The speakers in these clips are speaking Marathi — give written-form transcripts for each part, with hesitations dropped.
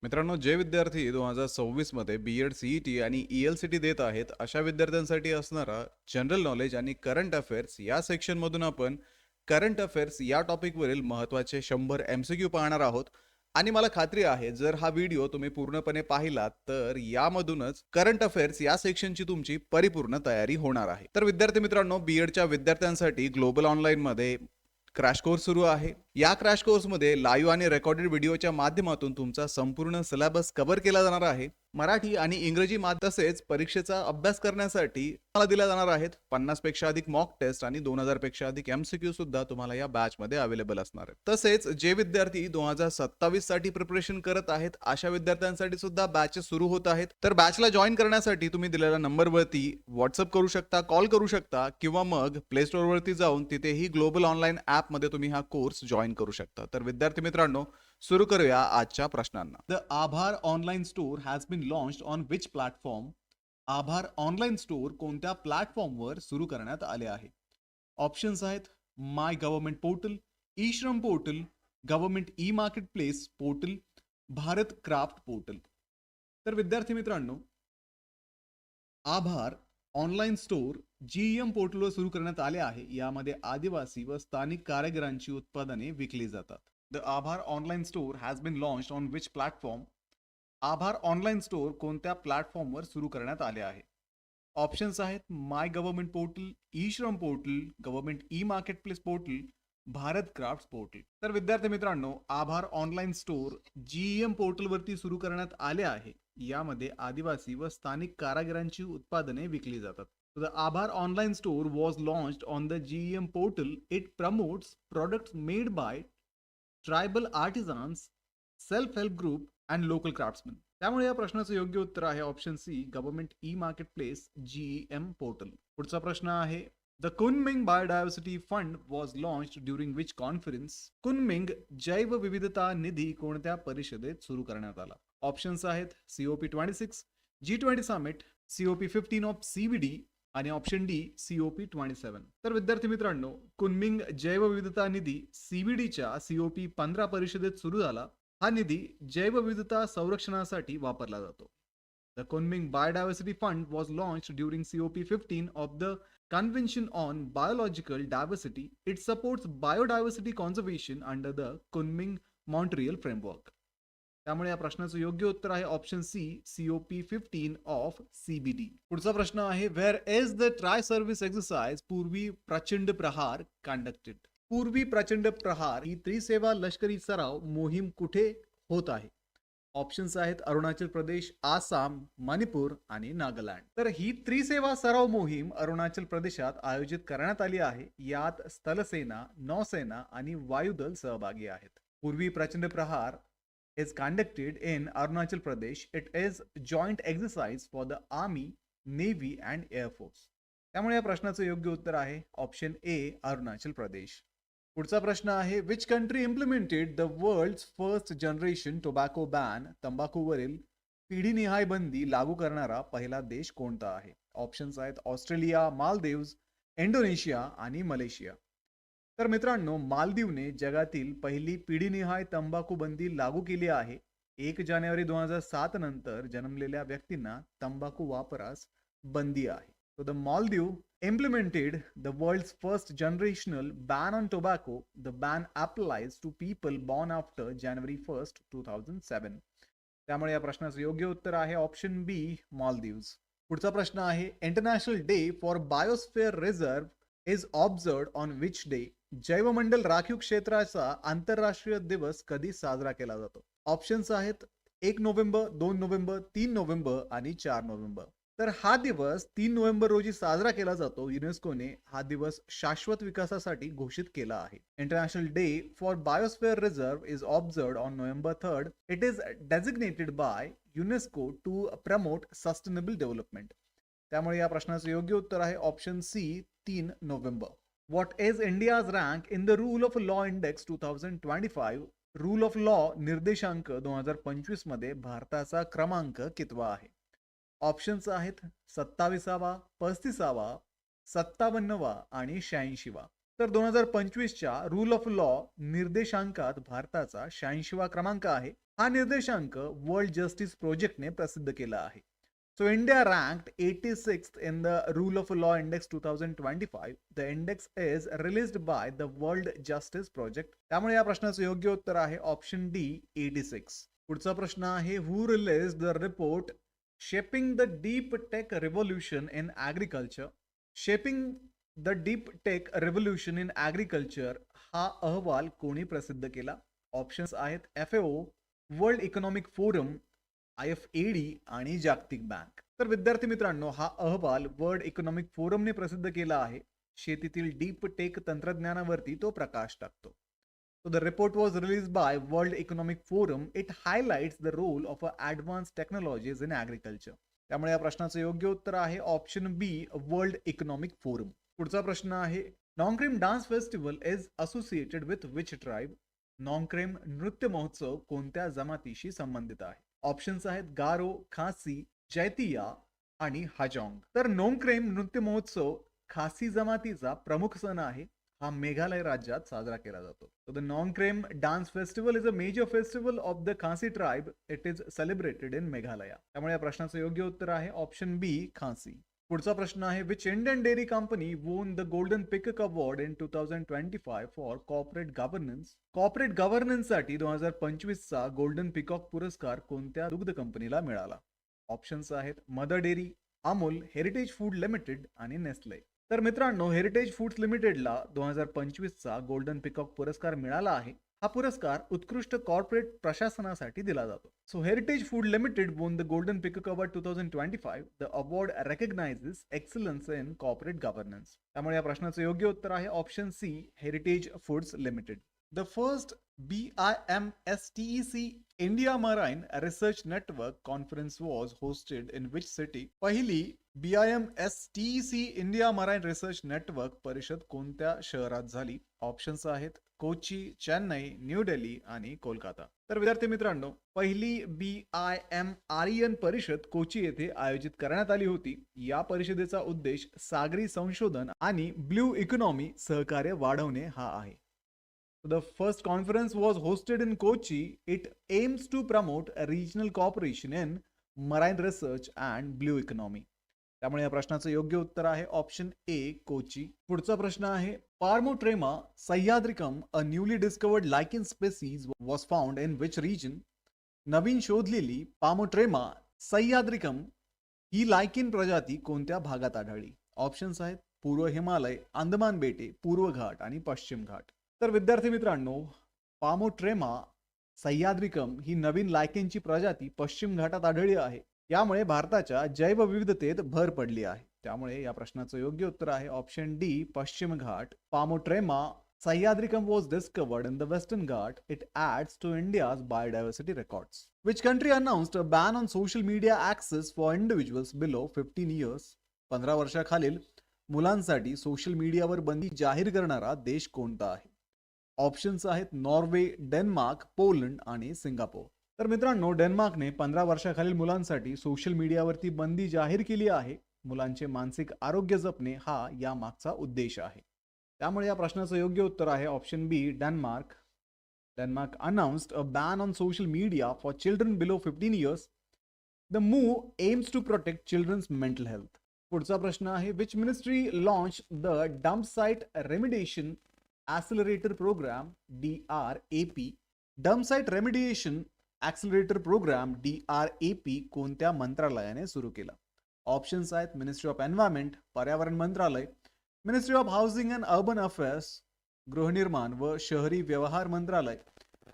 मित्रांनो, जे विद्यार्थी 2026 मध्ये बी-एड सी-ई-टी आणि ई-एल-सी-टी देत आहेत, अशा विद्यार्थ्यांसाठी असणारा जनरल नॉलेज आणि करंट अफेअर्स या सेक्शनमधून आपण करंट अफेअर्स या टॉपिकवरील महत्त्वाचे 100 एम-सी-क्यू पाहणार आहोत. आणि मला खात्री आहे, जर हा व्हिडिओ तुम्ही पूर्णपणे पाहिलात, तर यामधूनच करंट अफेअर्स या सेक्शनची तुमची परिपूर्ण तयारी होणार आहे. तर विद्यार्थी मित्रांनो, बी-एडच्या विद्यार्थ्यांसाठी ग्लोबल ऑनलाईनमध्ये क्रॅश कोर्स सुरू आहे. या क्रॅश कोर्समध्ये लाईव्ह आणि रेकॉर्डेड व्हिडिओच्या माध्यमातून तुमचा संपूर्ण सिलेबस कव्हर केला जाणार आहे. मराठी आणि इंग्रजी तसेच परीक्षेचा अभ्यास करण्यासाठी तुम्हाला दिल्या जाणार आहेत 50 पेक्षा अधिक मॉक टेस्ट आणि 2000 पेक्षा अधिक एमसीक्यू सुद्धा तुम्हाला या बॅच मध्ये अवेलेबल असणार आहेत. तसेच जे विद्यार्थी 2027 साठी प्रिपरेशन करत आहेत, अशा विद्यार्थ्यांसाठी सुद्धा बॅचेस सुरू होत आहेत. तर बॅचला जॉईन करण्यासाठी तुम्ही दिलेल्या नंबरवरती व्हॉट्सअप करू शकता, कॉल करू शकता किंवा मग प्ले स्टोअर वरती जाऊन तिथेही ग्लोबल ऑनलाईन ऍप मध्ये तुम्ही हा कोर्स जॉईन करू शकता. तर विद्यार्थी मित्रांनो, सुरू करूया आजच्या प्रश्नांना. The Aabhar online store has been launched on which platform? Aabhar online store कोणत्या प्लॅटफॉर्मवर सुरू करण्यात आले आहे? ऑप्शन्स आहेत my government portal, E Shram portal, government E marketplace portal, Bharat craft portal. तर विद्यार्थी मित्रांनो, आभार ऑनलाईन स्टोर जीईएम पोर्टलवर सुरू करण्यात आले आहे. यामध्ये आदिवासी व स्थानिक कारागिरांची उत्पादने विकली जातात. The Aabhar online store has been launched on which platform? Aabhar online store कोणत्या प्लॅटफॉर्मवर सुरू करण्यात आले आहे? ऑप्शन्स आहेत my government portal, E Shram portal, government E marketplace portal, Bharat craft portal. तर विद्यार्थी मित्रांनो, आभार ऑनलाईन स्टोर जीईएम पोर्टलवरती सुरू करण्यात आले आहे. यामध्ये आदिवासी व स्थानिक कारागिरांची उत्पादने विकली जातात. The Aabhar online store was launched on the GEM portal. It promotes products made by tribal artisans, self help group and local craftsman. त्यामुळे या प्रश्नाचं योग्य उत्तर आहे option C, government E marketplace GEM portal. पुढचा प्रश्न आहे, the Kunming biodiversity fund was launched during which conference? Kunming जैवविविधता निधी कोणत्या परिषदेत सुरू करण्यात आला? ऑप्शन्स आहेत COP26, G20 summit, COP15 of CBD आणि ऑप्शन डी COP27. तर विद्यार्थी मित्रांनो, कुनमिंग जैवविविधता निधी CBDच्या COP15 परिषदेत सुरू झाला. हा निधी जैवविविधता संरक्षणासाठी वापरला जातो. The Kunming Biodiversity Fund was launched during COP15 of the Convention on Biological Diversity. It supports biodiversity conservation under the Kunming Montreal Framework. त्यामुळे या प्रश्नाचं योग्य उत्तर आहे option C, COP15 of CBD. पुढचा प्रश्न आहे, where is the try service exercise पूर्वी प्रचंड प्रहार कंडक्टेड? पूर्वी प्रचंड प्रहार ही त्रिसेवा लष्करी सराव मोहीम कुठे होत आहे? ऑप्शन्स आहेत अरुणाचल प्रदेश, आसाम, मणिपूर आणि नागालँड. तर ही त्रिसेवा सराव मोहीम अरुणाचल प्रदेशात आयोजित करण्यात आली आहे. यात स्थलसेना, नौसेना आणि वायुदल सहभागी आहेत. पूर्वी प्रचंड प्रहार is conducted in Arunachal Pradesh. It is joint exercise for the Army, Navy and Air Force. त्यामुळे या प्रश्नाचं योग्य उत्तर आहे ऑप्शन ए, अरुणाचल प्रदेश. पुढचा प्रश्न आहे, which country implemented the world's first generation tobacco ban? तंबाखूवरील पिढीनिहाय बंदी लागू करणारा पहिला देश कोणता आहे? ऑप्शन्स आहेत ऑस्ट्रेलिया, मालदीव्स, इंडोनेशिया आणि मलेशिया. तर मित्रांनो, मालदीवने जगातील पहिली पिढीनिहाय तंबाखू बंदी लागू केली आहे. 1 जानेवारी 2007 नंतर जन्मलेल्या व्यक्तींना तंबाखू वापरास बंदी आहे. So the Maldives implemented the world's first generational ban on tobacco. The ban applies to people born after January 1st, 2007. त्यामुळे या प्रश्नाचं योग्य उत्तर आहे ऑप्शन बी, मालदीव्स. पुढचा प्रश्न आहे, international day for biosphere reserve is observed on which day? जैवमंडल राखीव क्षेत्राचा आंतरराष्ट्रीय दिवस कधी साजरा केला जातो? ऑप्शन्स आहेत 1 नोव्हेंबर, 2 नोव्हेंबर, 3 नोव्हेंबर आणि 4 नोव्हेंबर. तर हा दिवस 3 नोव्हेंबर रोजी साजरा केला जातो. युनेस्कोने हा दिवस शाश्वत विकासासाठी घोषित केला आहे. International day for biosphere reserve is observed on November 3rd. It is designated by UNESCO to promote sustainable development. त्यामुळे या प्रश्नाचं योग्य उत्तर आहे option C, 3 November. What is India's rank in the Rule of Law Index 2025? Rule of law निर्देशांक 2025 मध्ये भारताचा क्रमांक कितवा आहे? ऑप्शन्स आहेत 27वा, 35वा, 57वा आणि 86वा. तर 2025च्या रूल ऑफ लॉ निर्देशांकात भारताचा 86वा क्रमांक आहे. हा निर्देशांक वर्ल्ड जस्टिस प्रोजेक्टने प्रसिद्ध केला आहे. So India ranked 86th in the Rule of Law Index 2025. The index is released by the World Justice Project. त्यामुळे या प्रश्नाचं योग्य उत्तर आहे ऑप्शन डी 86. पुढचा प्रश्न आहे who release the report shaping the deep tech revolution in agriculture. Shaping the deep tech revolution in agriculture हा अहवाल कोणी प्रसिद्ध केला? ऑप्शन्स आहेत FAO, world economic forum, IFAD आणि जागतिक बँक. तर विद्यार्थी मित्रांनो, हा अहवाल वर्ल्ड इकॉनॉमिक फोरमने प्रसिद्ध केला आहे. शेतीतील डीप टेक तंत्रज्ञानावरती तो प्रकाश टाकतो. So the report was released by World Economic Forum. It highlights the role of advanced technologies in agriculture. त्यामुळे या प्रश्नाचं योग्य उत्तर आहे option B world economic forum. पुढचा प्रश्न आहे Nongrem dance festival is associated with which tribe. Nongrem नृत्य महोत्सव कोणत्या जमातीशी संबंधित आहे? ऑप्शन्स आहेत गारो, खासी, जैतिया आणि हाजॉंग. तर नोंग्रेम नृत्य महोत्सव खासी जमातीचा प्रमुख सण आहे. हा मेघालय राज्यात साजरा केला जातो. So the Nongkrem Dance Festival is a major festival of the Khasi tribe. It is celebrated in Meghalaya. त्यामुळे या प्रश्नाचं योग्य उत्तर आहे ऑप्शन बी खासी. पुढचा प्रश्न आहे which Indian dairy company won the Golden Peacock Award in 2025 for corporate governance. Corporate governance साठी 2025 चा गोल्डन पिकॉक पुरस्कार कोणत्या दुग्ध कंपनीला मिळाला? ऑप्शन्स आहेत mother dairy, Amul, heritage food limited आणि नेस्ले. तर मित्रांनो, हेरिटेज फूड्स लिमिटेडला 2025 चा गोल्डन पिकॉक पुरस्कार मिळाला आहे. हा पुरस्कार उत्कृष्ट कॉर्पोरेट प्रशासनासाठी दिला जातो. So heritage food limited won the Golden Peacock Award 2025. The award recognizes excellence in corporate governance. त्यामुळे या प्रश्नाचं योग्य उत्तर आहे option C heritage foods limited. The first BIMSTEC India Marine Research Network conference was hosted in which city? पहिली BIMSTEC India Marine Research Network परिषद कोणत्या शहरात झाली? ऑप्शन्स आहेत कोची, चेन्नई, न्यू दिल्ली आणि कोलकाता. तर विद्यार्थी मित्रांनो, पहिली BIMREN परिषद कोची येथे आयोजित करण्यात आली होती. या परिषदेचा उद्देश सागरी संशोधन आणि ब्लू इकॉनॉमी सहकार्य वाढवणे हा आहे. The first conference was hosted in Kochi. It aims to promote a regional cooperation in marine research and blue economy. त्यामुळे या प्रश्नाचं योग्य उत्तर आहे ऑप्शन ए कोची. पुढचा प्रश्न आहे Parmotrema sahyadricum a newly discovered lichen species was found in which region. नवीन शोधलेली पामोट्रेमा सह्याद्रिकम ही लायकिन प्रजाती कोणत्या भागात आढळली? ऑप्शन्स आहेत पूर्व हिमालय, अंदमान बेटे, पूर्व घाट आणि पश्चिम घाट. तर विद्यार्थी मित्रांनो, पामोट्रेमा सह्याद्रिकम ही नवीन लायकेनची प्रजाती पश्चिम घाटात आढळली आहे. यामुळे भारताच्या जैवविविधतेत भर पडली आहे. त्यामुळे या प्रश्नाचं योग्य उत्तर आहे ऑप्शन डी पश्चिम घाट. पामोट्रेमा सह्याद्रिकम was discovered in the Western Ghat. It adds to India's biodiversity records. Which country announced a ban on social media access for individuals below 15 years? 15 वर्षाखालील मुलांसाठी सोशल मीडियावर बंदी जाहीर करणारा देश कोणता आहे? ऑप्शन्स आहेत नॉर्वे, डेन्मार्क, पोलंड आणि सिंगापूर. तर मित्रांनो, डेन्मार्कने 15 वर्षाखालील मुलांसाठी सोशल मीडियावरती बंदी जाहीर केली आहे. मुलांचे मानसिक आरोग्य जपणे हा या मागचा उद्देश आहे. त्यामुळे या प्रश्नाचं योग्य उत्तर आहे option B Denmark. Denmark announced a ban on social media for children below 15 years. The move aims to protect children's mental health. पुढचा प्रश्न आहे which ministry launched the dump site remediation accelerator program DRAP. dump site remediation accelerator program DRAP कोणत्या मंत्रालयाने सुरू केला? ऑप्शन्स आहेत मिनिस्ट्री ऑफ एन्व्हायरमेंट, पर्यावरण मंत्रालय, ministry of housing and urban affairs, गृहनिर्माण व शहरी व्यवहार मंत्रालय,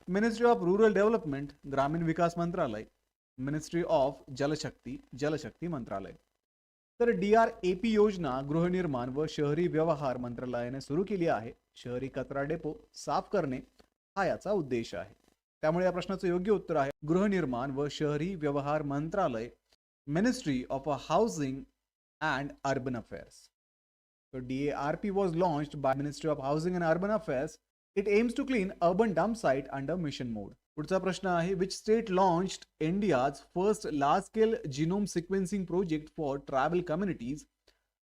मिनिस्ट्री ऑफ रूरल डेव्हलपमेंट, ग्रामीण विकास मंत्रालय, मिनिस्ट्री ऑफ जलशक्ती मंत्रालय. तर DRAP योजना गृहनिर्माण व शहरी व्यवहार मंत्रालयाने सुरू केली आहे. शहरी कचरा डेपो साफ करणे हा याचा उद्देश आहे. त्यामुळे या प्रश्नाचं योग्य उत्तर आहे गृहनिर्माण व शहरी व्यवहार मंत्रालय, ministry of housing and urban affairs. So DARP was launched by Ministry of Housing and Urban Affairs. It aims to clean urban dump site under mission mode. पुढचा प्रश्न आहे which state launched India's first large scale genome sequencing project for tribal communities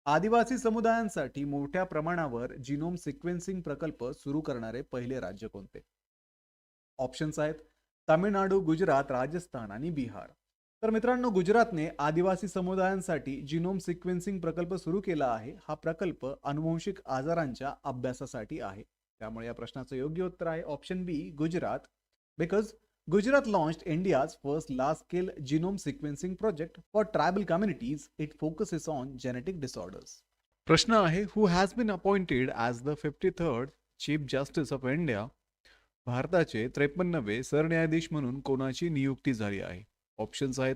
आदिवासी समुदायांसाठी मोठ्या प्रमाणावर जिनोम सिक्वेन्सिंग प्रकल्प सुरू करणारे पहिले राज्य कोणते? ऑप्शन्स आहेत तामिळनाडू, गुजरात, राजस्थान आणि बिहार. तर मित्रांनो, गुजरातने आदिवासी समुदायांसाठी जिनोम सिक्वेन्सिंग प्रकल्प सुरू केला आहे. हा प्रकल्प अनुवंशिक आजारांच्या अभ्यासासाठी आहे. त्यामुळे या प्रश्नाचं योग्य उत्तर आहे option B, Gujarat. Because Gujarat launched India's first large-scale genome sequencing project for tribal communities. It focuses on genetic disorders. प्रश्न आहे, who has been appointed as the 53rd chief justice of India? भारताचे 53वे सरन्यायाधीश म्हणून कोणाची नियुक्ती झाली आहे? ऑप्शन्स आहेत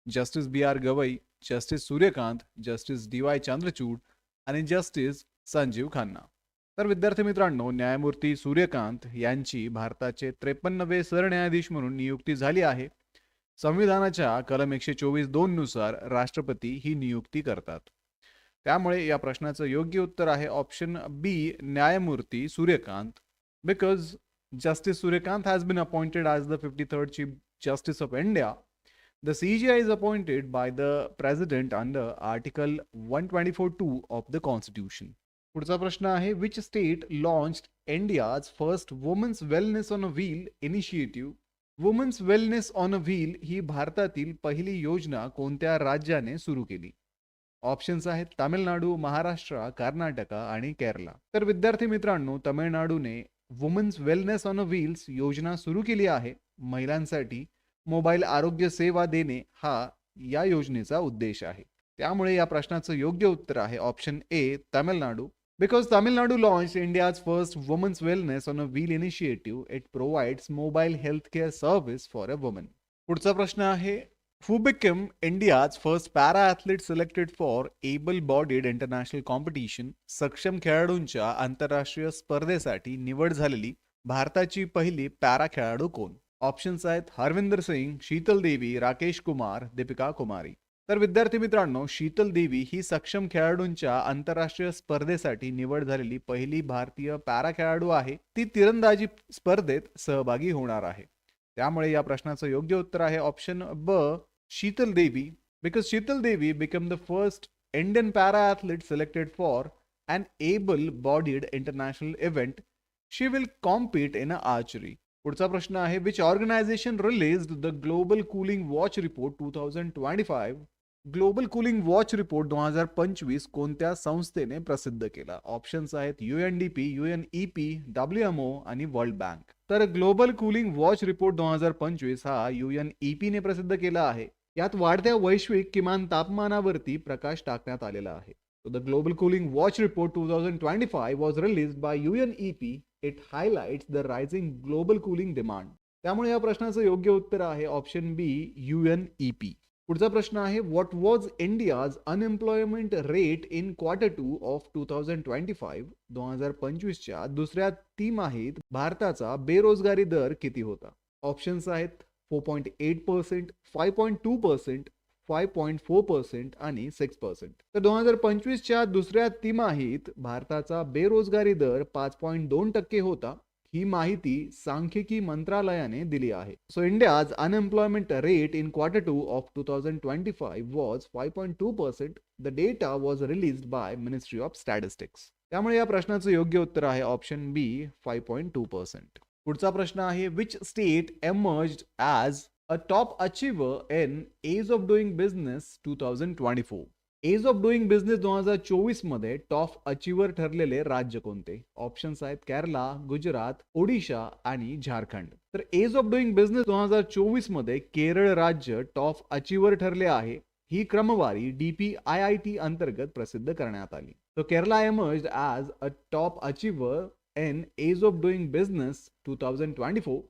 justice B R Gavai, justice Surya Kant, justice D Y Chandrachud आणि जस्टिस संजीव खन्ना. तर विद्यार्थी मित्रांनो, न्यायमूर्ती सूर्यकांत यांची भारताचे 53वे सरन्यायाधीश म्हणून नियुक्ती झाली आहे. संविधानाच्या कलम 124(2) नुसार राष्ट्रपती ही नियुक्ती करतात. त्यामुळे या प्रश्नाचं योग्य उत्तर आहे ऑप्शन बी, न्यायमूर्ती Suryakant. Because Justice Suryakant has been appointed as the 53rd Chief Justice of India. The CJI is appointed by the President under Article 124(2) of the Constitution. पुढचा प्रश्न आहे, which state launched India's first Women's Wellness on a Wheel initiative? Women's Wellness on a Wheel ही भारतातील पहिली योजना कोणत्या राज्याने सुरू केली? ऑप्शन्स आहेत तामिळनाडू, महाराष्ट्र, कर्नाटका आणि केरला. तर विद्यार्थी मित्रांनो, तामिळनाडूने women's wellness on a wheels योजना सुरू केली आहे. महिलांसाठी मोबाईल आरोग्य सेवा देणे हा या योजनेचा उद्देश आहे. त्यामुळे या प्रश्नाचं योग्य उत्तर आहे option A, Tamil Nadu. Because Tamil Nadu launch India's first women's wellness on a wheel initiative. It provides mobile health care service for a woman. पुढचा प्रश्न आहे, who became India's first para athlete selected for able-bodied international competition? सक्षम खेळाडूंच्या आंतरराष्ट्रीय स्पर्धेसाठी निवड झालेली भारताची पहिली पॅरा खेळाडू कोण? ऑप्शन्स आहेत हरविंदर सिंग, शीतल देवी, राकेश कुमार, दीपिका कुमारी. तर विद्यार्थी मित्रांनो, शीतल देवी ही सक्षम खेळाडूंच्या आंतरराष्ट्रीय स्पर्धेसाठी निवड झालेली पहिली भारतीय पॅरा खेळाडू आहे. ती तिरंदाजी स्पर्धेत सहभागी होणार आहे. त्यामुळे या प्रश्नाचं योग्य उत्तर आहे ऑप्शन ब, शीतल देवी. Because Sheetal Devi became the first Indian para athlete selected for an able-bodied international event. She will compete in archery. पुढचा प्रश्न आहे, which organization released the Global Cooling Watch Report 2025? Global cooling watch report 2025 कोणत्या संस्थेने प्रसिद्ध केला? ऑप्शन्स आहेत UNDP, UNEP, WMO आणि वर्ल्ड बँक. तर ग्लोबल कूलिंग वॉच रिपोर्ट 2025 हा UNEP ने प्रसिद्ध केला आहे. यात वाढत्या वैश्विक किमान तापमानावरती प्रकाश टाकण्यात आलेला आहे. So the Global Cooling Watch Report 2025 was released by UNEP. It highlights the rising global cooling demand. त्यामुळे या प्रश्नाचं योग्य उत्तर आहे ऑप्शन बी, UNEP. पुढचा प्रश्न आहे, what was India's unemployment rate in Q2 of 2025? 2025च्या दुसऱ्या तिमाहीत भारताचा बेरोजगारी दर किती होता? ऑप्शन्स आहेत 4.8%, 5.2%, 5.4% आणि 6%. तर 2025च्या दुसऱ्या तिमाहीत भारताचा बेरोजगारी दर 5.2% होता. ही माहिती सांख्यिकी मंत्रालयाने दिली आहे. So India's unemployment rate in Q2 of 2025 was 5.2%. The data was released by ministry of statistics. त्यामुळे या प्रश्नाचं योग्य उत्तर आहे ऑप्शन बी, 5.2%. पुढचा प्रश्न आहे, which state emerged as a top achiever in ease of doing business 2024? Ease of doing business 2024 मध्ये टॉप अचीवर ठरलेले राज्य कोणते? ऑप्शन्स आहेत केरला, गुजरात, ओडिशा आणि झारखंड. तर एज ऑफ डुईंग बिझनेस 2024 मध्ये केरळ राज्य टॉप अचीवर ठरले आहे. ही क्रमवारी DPIIT अंतर्गत प्रसिद्ध करण्यात आली. So Kerala emerged as a top achiever in Ease of Doing Business 2024.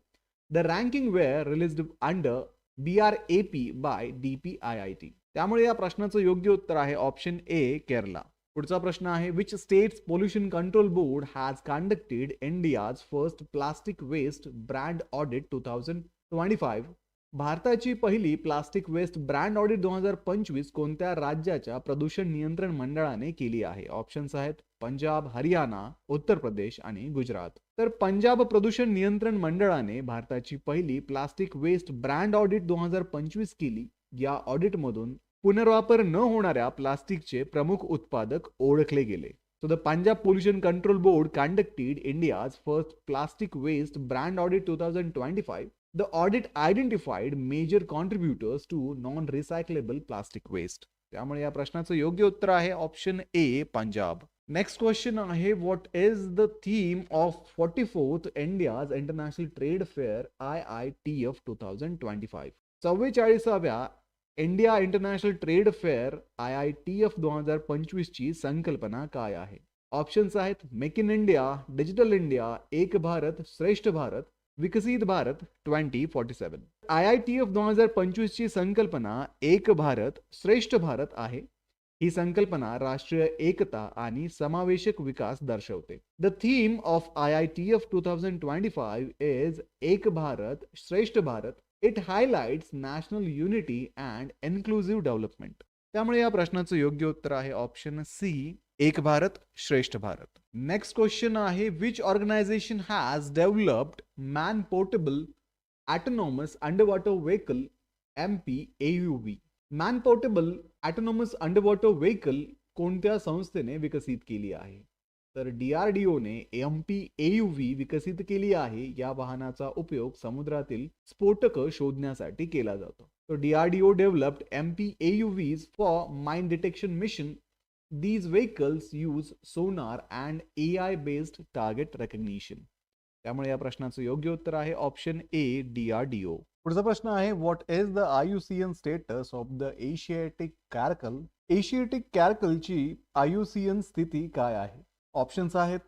The ranking were released under BRAP by DPIIT. त्यामुळे या प्रश्नाचं योग्य उत्तर आहे ऑप्शन ए, केरला. पुढचा प्रश्न आहे, which state's pollution control board has conducted India's first plastic waste brand audit 2025? भारताची पहिली प्लास्टिक वेस्ट ब्रँड ऑडिट 2025 कोणत्या राज्याच्या प्रदूषण नियंत्रण मंडळाने केली आहे? ऑप्शन्स आहेत पंजाब, हरियाणा, उत्तर प्रदेश आणि गुजरात. तर पंजाब प्रदूषण नियंत्रण मंडळाने भारताची पहिली प्लास्टिक वेस्ट ब्रँड ऑडिट 2025 केली. या ऑडिटमधून पुनर्वापर न होणाऱ्या प्लास्टिकचे प्रमुख उत्पादक ओळखले गेले. So the Punjab Pollution Control Board conducted India's first plastic waste brand audit 2025. The audit identified major contributors to non-recyclable plastic waste. त्यामुळे या प्रश्नाचं योग्य उत्तर आहे option A Punjab. Next question आहे what is the theme of 44th India's international trade fair IITF 2025. 44व्या India international trade fair IITF 2025 ची संकल्पना काय आहे? ऑप्शन्स आहेत make in India, digital India, Ek Bharat Shreshtha Bharat, विकसित भारत 2047. IITF 2025 ची संकल्पना एक भारत श्रेष्ठ भारत आहे. ही संकल्पना राष्ट्रीय एकता आणि समावेशक विकास दर्शवते. The theme of IITF 2025 is एक Bharat Shreshtha Bharat. It highlights national unity and inclusive development. त्यामुळे या प्रश्नाचं योग्य उत्तर आहे option C Ek Bharat Shreshtha Bharat. Next question आहे which organisation has developed man portable autonomous underwater vehicle MPAUV. Man portable autonomous underwater vehicle कोणत्या संस्थेने विकसित केली आहे? तर DRDOने MPAUV विकसित केली आहे. या वाहनाचा उपयोग समुद्रातील स्फोटक शोधण्यासाठी केला जातो. So DRDO developed MPAUVs for mine detection mission. These vehicles use sonar and AI-based target recognition. त्यामुळे या प्रश्नाचं योग्य उत्तर आहे ऑप्शन ए DRDO. पुढचा प्रश्न आहे what is the IUCN status of the Asiatic caracal. Asiatic कॅरकलची IUCN स्थिती काय आहे? ऑप्शन्स आहेत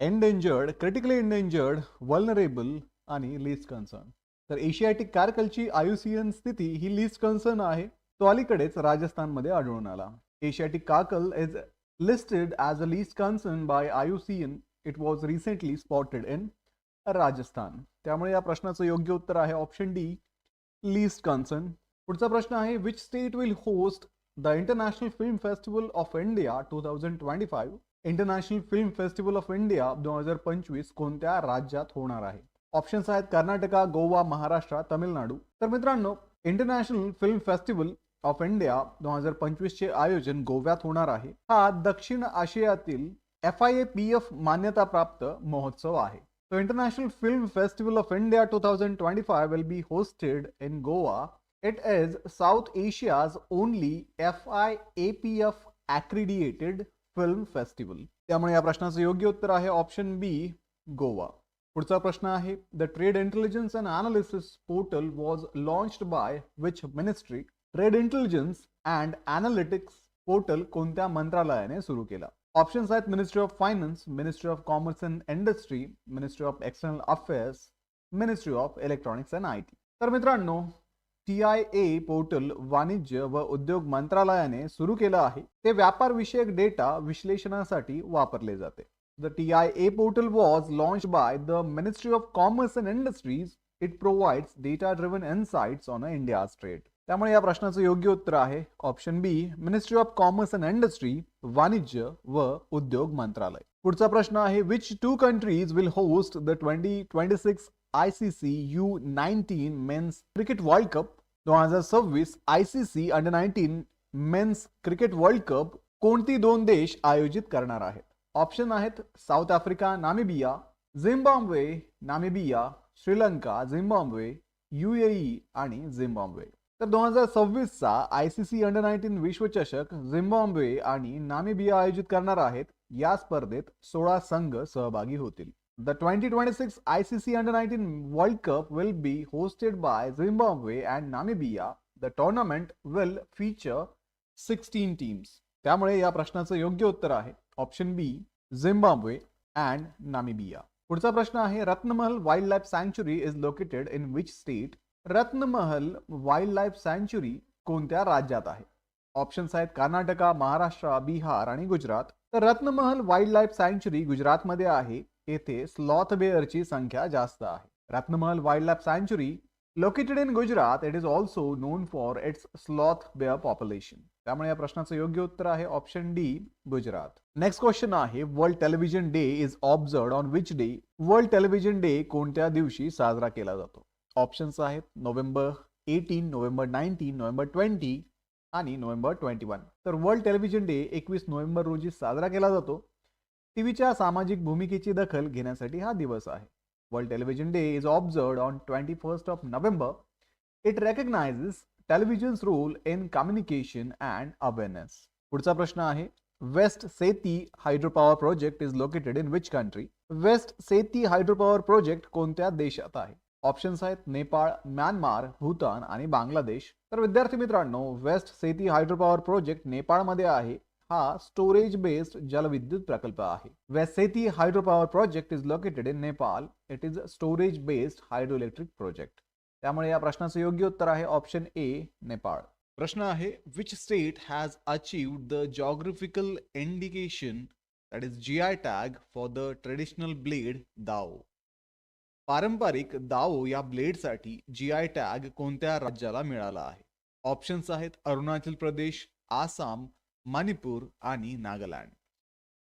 एंडेंजर्ड, क्रिटिकली एंडेंजर्ड, वल्नरेबल आणि लीस्ट कन्सर्न. तर एशियाटिक कॅरकलची IUCN स्थिती ही लीस्ट कन्सर्न आहे. तो अलीकडेच राजस्थानमध्ये आढळून आला. Asiatic caracal is listed as a least concern by IUCN. It was recently spotted in Rajasthan. त्यामुळे या प्रश्नाचं योग्य उत्तर आहे ऑप्शन डी लीस्ट कन्सर्न. पुढचा प्रश्न आहे which state will host the international film festival of India 2025. International film festival of India 2025 कोणत्या राज्यात होणार आहे? ऑप्शन्स आहेत कर्नाटका, गोवा, महाराष्ट्र, तामिळनाडू. तर मित्रांनो international film festival of India 2025 चे आयोजन गोव्यात होणार आहे. हा दक्षिण आशियातील FIAPF मान्यता प्राप्त महोत्सव आहे. So International Film Festival of India 2025 will be hosted in Goa. It is South Asia's only FIAPF accredited film festival. त्यामुळे या प्रश्नाचं योग्य उत्तर आहे ऑप्शन बी गोवा. पुढचा प्रश्न आहे the trade intelligence and analysis portal was launched by which ministry. Trade intelligence and analytics portal कोणत्या मंत्रालयाने सुरू केला? ऑप्शन्स आहेत ministry of finance, ministry of commerce and industry, ministry of external affairs, ministry of electronics and IT. तर मित्रांनो TIA पोर्टल वाणिज्य व उद्योग मंत्रालयाने सुरू केलं आहे. ते व्यापार विषयक डेटा विश्लेषणासाठी वापरले जाते. The TIA portal was launch by the ministry of commerce and industries. It provides data driven insights on India's trade. त्यामुळे या प्रश्नाचं योग्य उत्तर आहे option B ministry of commerce and industry, वाणिज्य व उद्योग मंत्रालय. पुढचा प्रश्न आहे which two countries will host the 2026 ICC U19 men's cricket world cup. 2026 ICC under nineteen men's cricket world cup कोणती दोन देश आयोजित करणार आहेत? ऑप्शन आहेत South Africa, Namibia, Zimbabwe, Namibia, Sri Lanka, Zimbabwe, UAE आणि झिम्बाब्वे. तर 2026 चा ICC अंडर-19 विश्वचषक झिम्बाब्वे आणि नामिबिया आयोजित करणार आहेत. या स्पर्धेत 16 संघ सहभागी होतील. The 2026 ICC under world cup will be hosted by Zimbabwe and Namibia. The tournament will feature 16 teams. त्यामुळे या प्रश्नाचं योग्य उत्तर आहे option B Zimbabwe and Namibia. पुढचा प्रश्न आहे Ratanmahal wildlife sanctuary is located in which state. Ratanmahal wildlife sanctuary कोणत्या राज्यात आहे? ऑप्शन्स आहेत कर्नाटका, महाराष्ट्र, बिहार आणि गुजरात. तर रत्नमहल वाईल्ड लाईफ सँक्च्युरी गुजरातमध्ये आहे. येथे स्लॉथ बेअरची संख्या जास्त आहे. Ratanmahal wildlife sanctuary located in Gujarat. It is also known for its sloth bear population. त्यामुळे या प्रश्नाचं योग्य उत्तर आहे option D Gujarat. Next question आहे world television day is observed on which day. World television day कोणत्या दिवशी साजरा केला जातो? ऑप्शन्स आहेत नोव्हेंबर 18, नोव्हेंबर 19, नोव्हेंबर 20, आणि नोव्हेंबर 21. तर वर्ल्ड टेलिव्हिजन डे 21 नोव्हेंबर रोजी साजरा केला जातो. टीव्हीच्या सामाजिक भूमिकेची दखल घेण्यासाठी हा दिवस आहे. World television day is observed on 21st of November. It recognises television's role in communication and awareness. पुढचा प्रश्न आहे, west Seti hydro power project is located in which country? West Seti hydro power project कोणत्या देशात आहे? ऑप्शन्स आहेत नेपाळ, म्यानमार, भूतान आणि बांगलादेश. तर विद्यार्थी मित्रांनो, waste Seti hydro power project नेपाळमध्ये आहे. हा स्टोरेज बेस्ड जलविद्युत प्रकल्प आहे. West Seti hydro power project is located in Nepal. It is storage based hydro electric project. त्यामुळे या प्रश्नाचं योग्य उत्तर आहे ऑप्शन ए, नेपाळ. प्रश्न आहे, which state has achieved the geographical indication that is GI tag for the traditional blade दाओ? पारंपरिक दाओ या ब्लेडसाठी GI टॅग कोणत्या राज्याला मिळाला आहे? ऑप्शन्स आहेत अरुणाचल प्रदेश, आसाम, मणिपूर आणि नागालँड.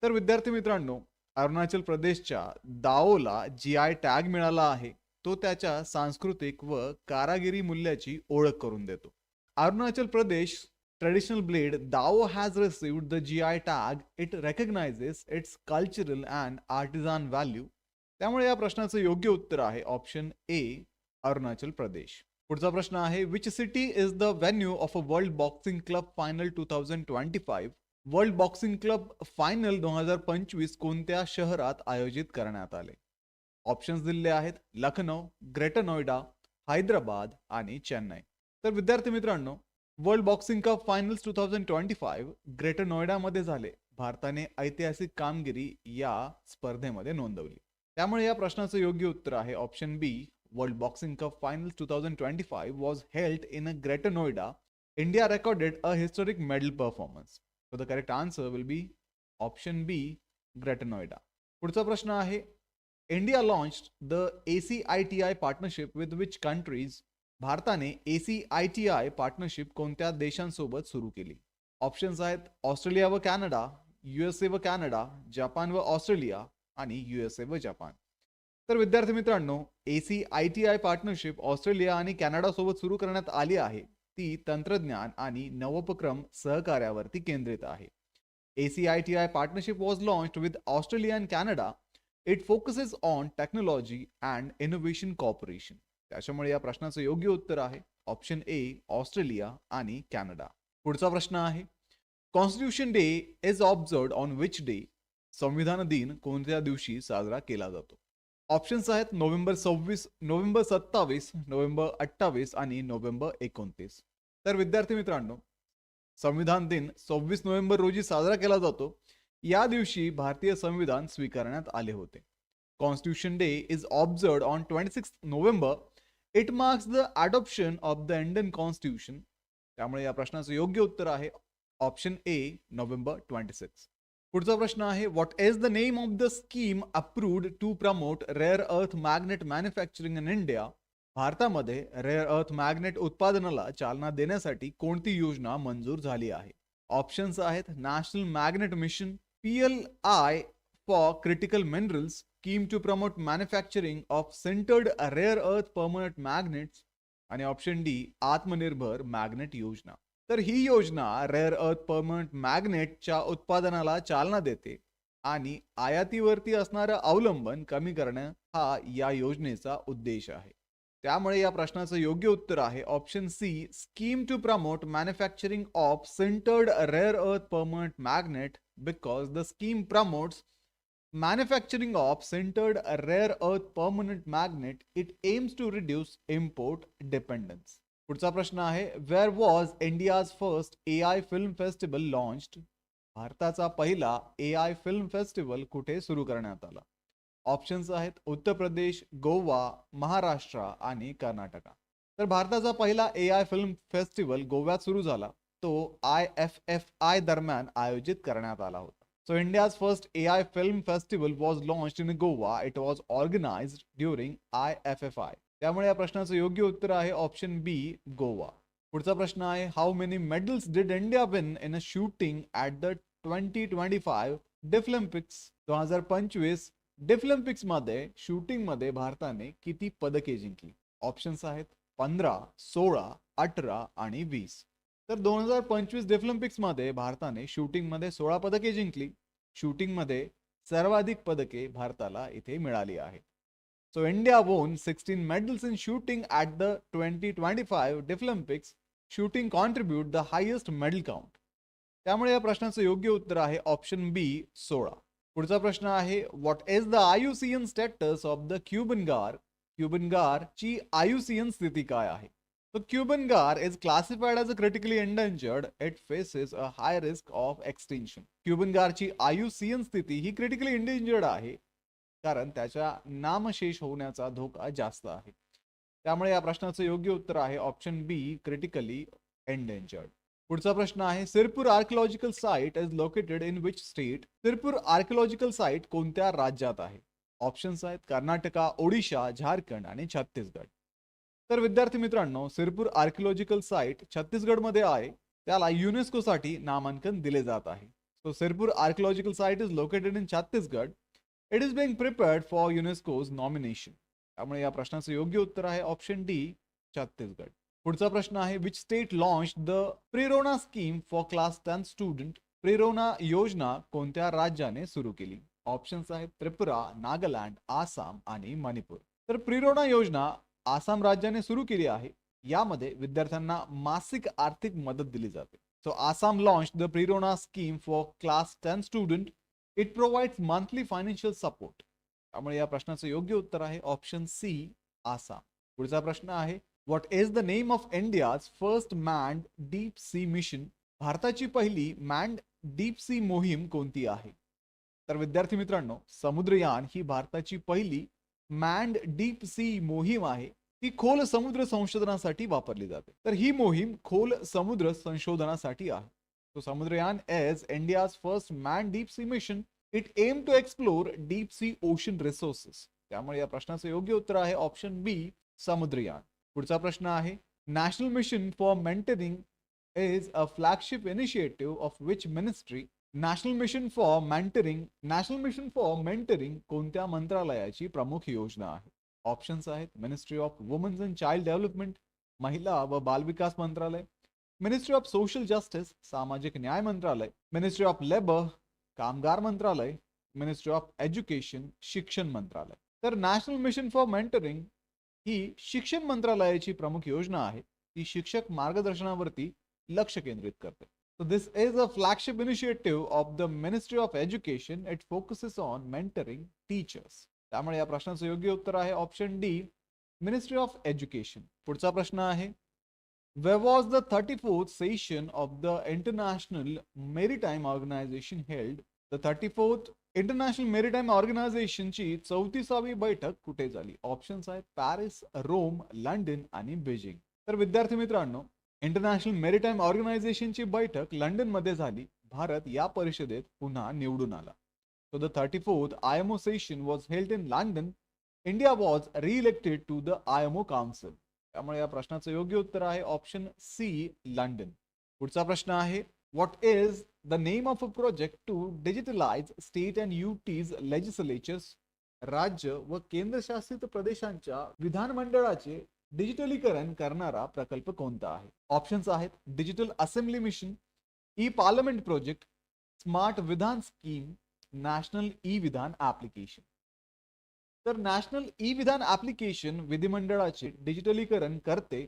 तर विद्यार्थी मित्रांनो, अरुणाचल प्रदेशच्या दाओला GI टॅग मिळाला आहे. तो त्याच्या सांस्कृतिक व कारागिरी मूल्याची ओळख करून देतो. Arunachal Pradesh traditional blade Dao has received the GI tag. It recognizes its cultural and artisan value. त्यामुळे या प्रश्नाचं योग्य उत्तर आहे ऑप्शन ए, अरुणाचल प्रदेश. पुढचा प्रश्न आहे, which city is the venue of a world boxing club final 2025? World boxing club final 2025 कोणत्या शहरात आयोजित करण्यात आले? ऑप्शन्स दिलेले आहेत लखनौ, ग्रेटर नोएडा, हैदराबाद आणि चेन्नई. तर विद्यार्थी मित्रांनो, world boxing cup finals 2025 greater नोएडामध्ये झाले. भारताने ऐतिहासिक कामगिरी या स्पर्धेमध्ये नोंदवली. त्यामुळे या प्रश्नाचं योग्य उत्तर आहे option B, world boxing cup finals 2025 was held in greater Noida. India recorded a historic medal performance. So the correct answer will be option B, greater Noida. पुढचा प्रश्न आहे, India launched the ACITI partnership with which countries? भारताने ACITI पार्टनरशिप कोणत्या देशांसोबत सुरू केली? ऑप्शन्स आहेत ऑस्ट्रेलिया व कॅनडा, USA व कॅनडा, जपान व ऑस्ट्रेलिया आणि USA व जपान. तर विद्यार्थी मित्रांनो, ACITI पार्टनरशिप ऑस्ट्रेलिया आणि कॅनडा सोबत सुरू करण्यात आली आहे. ती तंत्रज्ञान आणि नवोपक्रम सहकार्यावरती केंद्रित आहे. ACITI partnership was launched with Australia and Canada. It focuses on technology and innovation corporation. त्याच्यामुळे या प्रश्नाचं योग्य उत्तर आहे ऑप्शन ए, ऑस्ट्रेलिया आणि कॅनडा. पुढचा प्रश्न आहे, constitution day is observed on which day? संविधान दिन कोणत्या दिवशी साजरा केला जातो? ऑप्शन्स आहेत नोव्हेंबर 26, नोव्हेंबर 27, नोव्हेंबर 28 आणि नोव्हेंबर 29. तर विद्यार्थी मित्रांनो, संविधान दिन 26 नोव्हेंबर रोजी साजरा केला जातो. या दिवशी भारतीय संविधान स्वीकारण्यात आले होते. Constitution day is observed on 26 November. It marks the adoption of the Indian constitution. त्यामुळे या प्रश्नाचं योग्य उत्तर आहे ऑप्शन ए, नोव्हेंबर 26. पुढचा प्रश्न आहे, what is the name of the scheme approved to promote rare earth magnet manufacturing in India? भारतामध्ये रेअर अर्थ मॅग्नेट उत्पादनाला चालना देण्यासाठी कोणती योजना मंजूर झाली आहे? ऑप्शन्स आहेत national magnet mission, PLI for critical minerals, scheme to promote manufacturing of sintered rare earth permanent magnets आणि option D, Aatmanirbhar magnet Yojana. तर ही योजना रेअर अर्थ परमनंट मॅग्नेटच्या उत्पादनाला चालना देते आणि आयातीवरती असणारं अवलंबन कमी करणं हा या योजनेचा उद्देश आहे. त्यामुळे या प्रश्नाचं योग्य उत्तर आहे option C, scheme to promote manufacturing of sintered rare earth permanent magnet, because the scheme promotes manufacturing of sintered rare earth permanent magnet. It aims to reduce import dependence. पुढचा प्रश्न आहे, where was India's first AI film festival launched? भारताचा पहिला AI film festival कुठे सुरू करण्यात आला? ऑप्शन्स आहेत उत्तर प्रदेश, गोवा, महाराष्ट्र आणि कर्नाटका. तर भारताचा पहिला AI film festival गोव्यात सुरू झाला. तो IFFI दरम्यान आयोजित करण्यात आला होता. So India's first AI film festival was launched in Goa. It was organized during IFFI. त्यामुळे या प्रश्नाचं योग्य उत्तर आहे ऑप्शन बी, गोवा. पुढचा प्रश्न आहे, how many medals did India win in a shooting at the 2025 डिफलिम्पिक्स? 2025 डिफलिम्पिक्स मध्ये शूटिंग मध्ये भारताने किती पदके जिंकली? ऑप्शन्स आहेत 15, 16, 18 आणि 20. तर 2025 डेफलिम्पिक्स मध्ये भारताने शूटिंग मध्ये 16 पदके जिंकली. शूटिंग मध्ये सर्वाधिक पदके भारताला इथे मिळाली आहेत. सो इंडिया वोन 16 medals in shooting at the 2025 Deaflympics. Shooting contribute the highest medal count. त्यामुळे या प्रश्नाचं योग्य उत्तर आहे ऑप्शन बी 16. पुढचा प्रश्न आहे what is the IUCN status of the Cuban गार. क्युबन गार ची आयुसीएन स्थिती काय आहे. So Cuban gar is classified as a critically endangered. It faces a high risk of extinction. Cuban gar ची IUCN स्थिती ही क्रिटिकली इंडेंजर्ड आहे कारण त्याच्या नामशेष होण्याचा धोका जास्त आहे. त्यामुळे या प्रश्नाचं योग्य उत्तर आहे ऑप्शन बी क्रिटिकली एंडेंजर्ड. पुढचा प्रश्न आहे Sirpur archaeological site is located in which state. Sirpur archaeological site कोणत्या राज्यात आहे. ऑप्शन्स आहेत कर्नाटका, ओडिशा, झारखंड आणि छत्तीसगड. तर विद्यार्थी मित्रांनो सिरपूर आर्किओलॉजिकल साइट छत्तीसगडमध्ये आहे. त्याला युनेस्कोसाठी नामांकन दिले जात आहे. So Sirpur archaeological site is located in Chhattisgarh. It is being prepared for UNESCO's nomination. त्यामुळे या प्रश्नाचं योग्य उत्तर आहे ऑप्शन डी छत्तीसगड. पुढचा प्रश्न आहे which state launch the Prerna scheme for class 10 student. Prerna योजना कोणत्या राज्याने सुरू केली. ऑप्शन्स आहेत त्रिपुरा, नागालँड, आसाम आणि मणिपूर. तर प्रेरणा योजना आसाम राज्याने सुरू केली आहे. यामध्ये विद्यार्थ्यांना मासिक आर्थिक मदत दिली जाते. So Assam launch the Prerna scheme for class 10 student. It provides monthly financial support. त्यामुळे या प्रश्नाचं योग्य उत्तर आहे ऑप्शन सी आसाम. पुढचा प्रश्न आहे what is the name of India's first manned deep sea mission. भारताची पहिली मॅन्ड डीप सी मोहीम कोणती आहे. तर विद्यार्थी मित्रांनो समुद्रयान ही भारताची पहिली मॅन्ड डीप सी मोहीम आहे. ती खोल समुद्र संशोधनासाठी वापरली जाते. तर ही मोहीम खोल समुद्र संशोधनासाठी आहे. तो Samudrayaan is India's first manned deep sea mission. It aim to explore deep sea ocean resources. त्यामुळे या प्रश्नाचं योग्य उत्तर आहे ऑप्शन बी समुद्रयान. पुढचा प्रश्न आहे national mission for mentoring is a flagship initiative of which ministry. National mission for mentoring कोणत्या मंत्रालयाची प्रमुख योजना आहे. ऑप्शन्स आहेत ministry of women's and child development, महिला व बालविकास मंत्रालय, मिनिस्ट्री ऑफ सोशल जस्टिस, सामाजिक न्याय मंत्रालय, मिनिस्ट्री ऑफ लेबर, कामगार मंत्रालय, मिनिस्ट्री ऑफ एज्युकेशन, शिक्षण मंत्रालय. तर नॅशनल मिशन फॉर मेंटरिंग ही शिक्षण मंत्रालयाची प्रमुख योजना आहे. ती शिक्षक मार्गदर्शनावरती लक्ष केंद्रित करते. So this is a flagship initiative of the Ministry of Education. It focuses on mentoring teachers. त्यामुळे या प्रश्नाचं योग्य उत्तर आहे option D ministry of education. पुढचा प्रश्न आहे Where was the 34th session of the International Maritime Organization held? The 34th International Maritime Organization ची 34वी बैठक कुठे झाली. ऑप्शन्स आहेत पॅरिस, रोम, लंडन आणि बीजिंग. तर विद्यार्थी मित्रांनो इंटरनॅशनल मेरीटाईम ऑर्गनायझेशनची बैठक लंडन मध्ये झाली. भारत या परिषदेत पुन्हा निवडून आला. So the 34th IMO session was held in London. India was re-elected to the IMO Council. त्यामुळे या प्रश्नाचं योग्य उत्तर आहे ऑप्शन सी लंडन. पुढचा प्रश्न आहे what is the name of a project to digitalize state and UTs legislatures. राज्य व केंद्रशासित प्रदेशांच्या विधानमंडळाचे डिजिटलीकरण करणारा प्रकल्प कोणता आहे. ऑप्शन्स आहेत digital assembly mission, E parliament project, smart विधान स्कीम, नॅशनल ई विधान ऍप्लिकेशन. तर नॅशनल ई विधान ऍप्लिकेशन विधिमंडळाचे डिजिटलीकरण करते.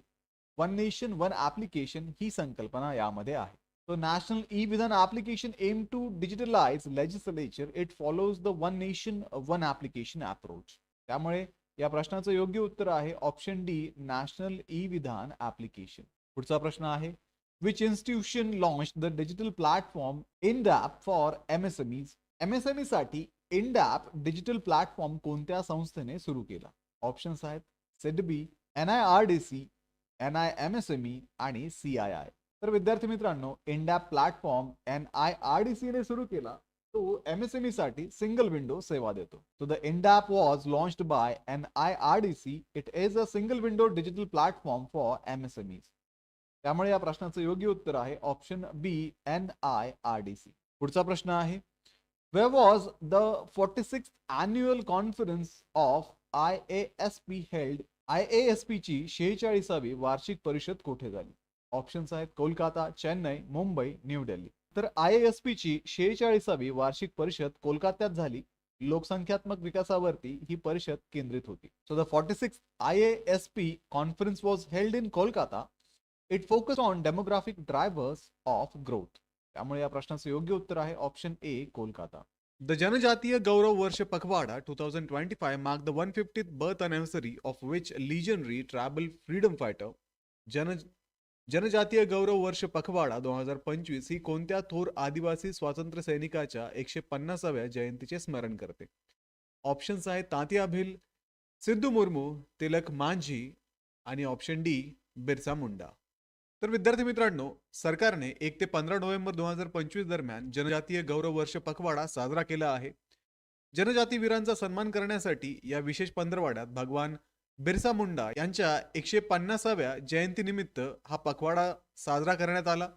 वन नेशन वन ऍप्लिकेशन ही संकल्पना यामध्ये आहे. So national e-Vidhan application aim to digitalize legislature. It follows the one nation one application approach. त्यामुळे या प्रश्नाचं योग्य उत्तर आहे ऑप्शन डी नॅशनल ई विधान ऍप्लिकेशन. पुढचा प्रश्न आहे which institution launch the digital platform INDAP for MSMEs. MSME साठी INDAP डिजिटल प्लॅटफॉर्म कोणत्या संस्थेने सुरू केला. ऑप्शन्स आहेत SIDBI, NIRDC, NIMSME आणि CII. तर विद्यार्थी मित्रांनो INDAP प्लॅटफॉर्म NIRDC ने सुरू केला. तो MSME साठी सिंगल विंडो सेवा देतो. So the INDAP was launched by NIRDC. It is a single window digital platform for MSMEs. त्यामुळे या प्रश्नाचं योग्य उत्तर आहे ऑप्शन बी NIRDC. पुढचा प्रश्न आहे Where was the 46th annual conference of IASP held? IASP ची 46वी वार्षिक परिषद कुठे झाली. ऑप्शन्स आहेत कोलकाता, चेन्नई, मुंबई, न्यू दिल्ली. तर IASP ची 46वी वार्षिक परिषद कोलकात्यात झाली. लोकसंख्यात्मक विकासावरती ही परिषद केंद्रित होती. So the 46th IASP conference was held in Kolkata. It focused on demographic drivers of growth. त्यामुळे या प्रश्नाचं योग्य उत्तर आहे ऑप्शन ए कोलकाता. The जनजातीय गौरव वर्ष पखवाडा 2025 marked the 150th birth anniversary of which legendary tribal freedom fighter. जनजातीय गौरव वर्ष पखवाडा 2025 ही कोणत्या थोर आदिवासी स्वातंत्र्य सैनिकाच्या 150व्या जयंतीचे स्मरण करते? ऑप्शन्स आहेत तात्या भिल, सिद्धू मुर्मू, तिलक मांझी आणि ऑप्शन डी बिरसा मुंडा. तर विद्यार्थी मित्रांनो, सरकारने 1 ते 15 नोव्हेंबर 2025 दरम्यान जनजातीय गौरव वर्ष पखवाडा साजरा केला आहे. जनजाती वीरांचा सन्मान करण्यासाठी या विशेष पंधरवाड्यात भगवान बिरसा मुंडा यांच्या 150व्या जयंतीनिमित्त हा पखवाडा साजरा करण्यात आला.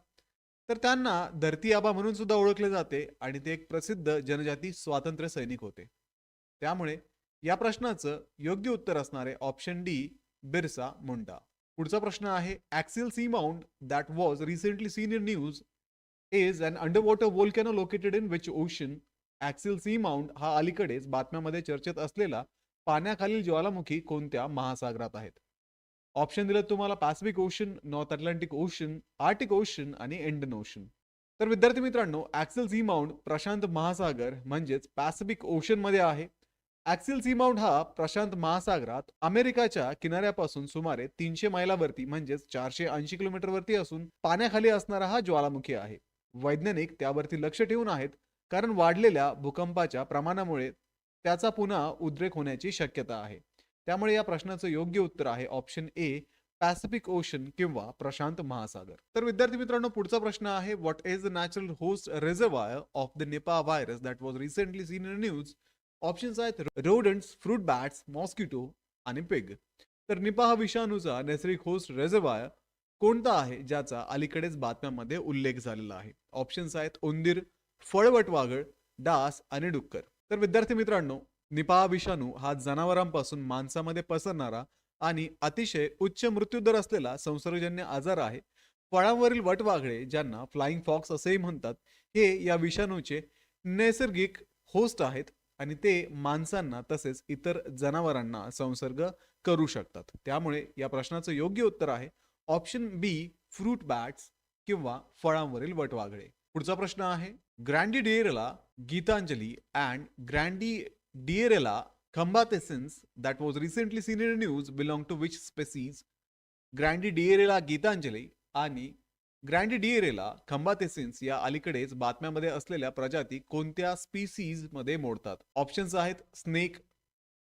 तर त्यांना धरती आबा म्हणून सुद्धा ओळखले जाते आणि ते एक प्रसिद्ध जनजाती स्वातंत्र्य सैनिक होते. त्यामुळे या प्रश्नाचं योग्य उत्तर असणार आहे ऑप्शन डी बिरसा मुंडा. पुढचा प्रश्न आहे Axial seamount that was recently seen in news is an underwater volcano located in which ocean. Axial seamount हा अलीकडेच बातम्यामध्ये चर्चेत असलेला पाण्याखालील ज्वालामुखी कोणत्या महासागरात आहेत? ऑप्शन दिलं तुम्हाला Pacific ocean, north Atlantic ocean, Arctic ocean आणि इंडियन ओशन. तर विद्यार्थी मित्रांनो, ॲक्सिल सी माउंट प्रशांत महासागर म्हणजेच पॅसिफिक ओशन मध्ये आहे. ॲक्सिल सी माउंट हा प्रशांत महासागरात अमेरिकाच्या किनाऱ्यापासून सुमारे 300 मैलावरती म्हणजेच 480 किलोमीटर वरती असून पाण्याखाली असणारा हा ज्वालामुखी आहे. वैज्ञानिक त्यावरती लक्ष ठेवून आहेत कारण वाढलेल्या भूकंपाच्या प्रमाणामुळे त्याचा पुन्हा उद्रेक होण्याची शक्यता आहे. त्यामुळे या प्रश्नाचं योग्य उत्तर आहे ऑप्शन ए पॅसिफिक ओशन किंवा प्रशांत महासागर. तर विद्यार्थी मित्रांनो, पुढचा प्रश्न आहे what is the natural host reservoir of the Nipah virus that was recently seen in news. Options आहेत रोडंट्स, फ्रूट बॅट्स, मॉस्किटो आणि पिग. तर निपा हा विषाणूचा नैसर्गिक होस्ट रिझर्वायर कोणता आहे ज्याचा अलीकडेच बातम्यांमध्ये उल्लेख झालेला आहे? ऑप्शन्स आहेत उंदीर, फळवटवाघळ, डास आणि डुक्कर. तर विद्यार्थी मित्रांनो, निपा विषाणू हा जनावरांपासून माणसामध्ये पसरणारा आणि अतिशय उच्च मृत्यूदर असलेला संसर्गजन्य आजार आहे. फळांवरील वटवाघळे ज्यांना फ्लाइंग फॉक्स असेही म्हणतात हे या विषाणूचे नैसर्गिक होस्ट आहेत आणि ते माणसांना तसेच इतर जनावरांना संसर्ग करू शकतात. त्यामुळे या प्रश्नाचं योग्य उत्तर आहे ऑप्शन बी फ्रूट बॅट्स किंवा फळांवरील वटवाघळे. पुढचा प्रश्न आहे Grandidierella Gitanjali and Grandidierella khambhatensis that was recently seen in news belong to which species. Grandidierella Gitanjali आणि ग्रँडिडिएरेला खंबातेसिन्स या अलीकडेच बातम्यामध्ये असलेल्या प्रजाती कोणत्या स्पीसीज मध्ये मोडतात? ऑप्शन्स आहेत स्नेक,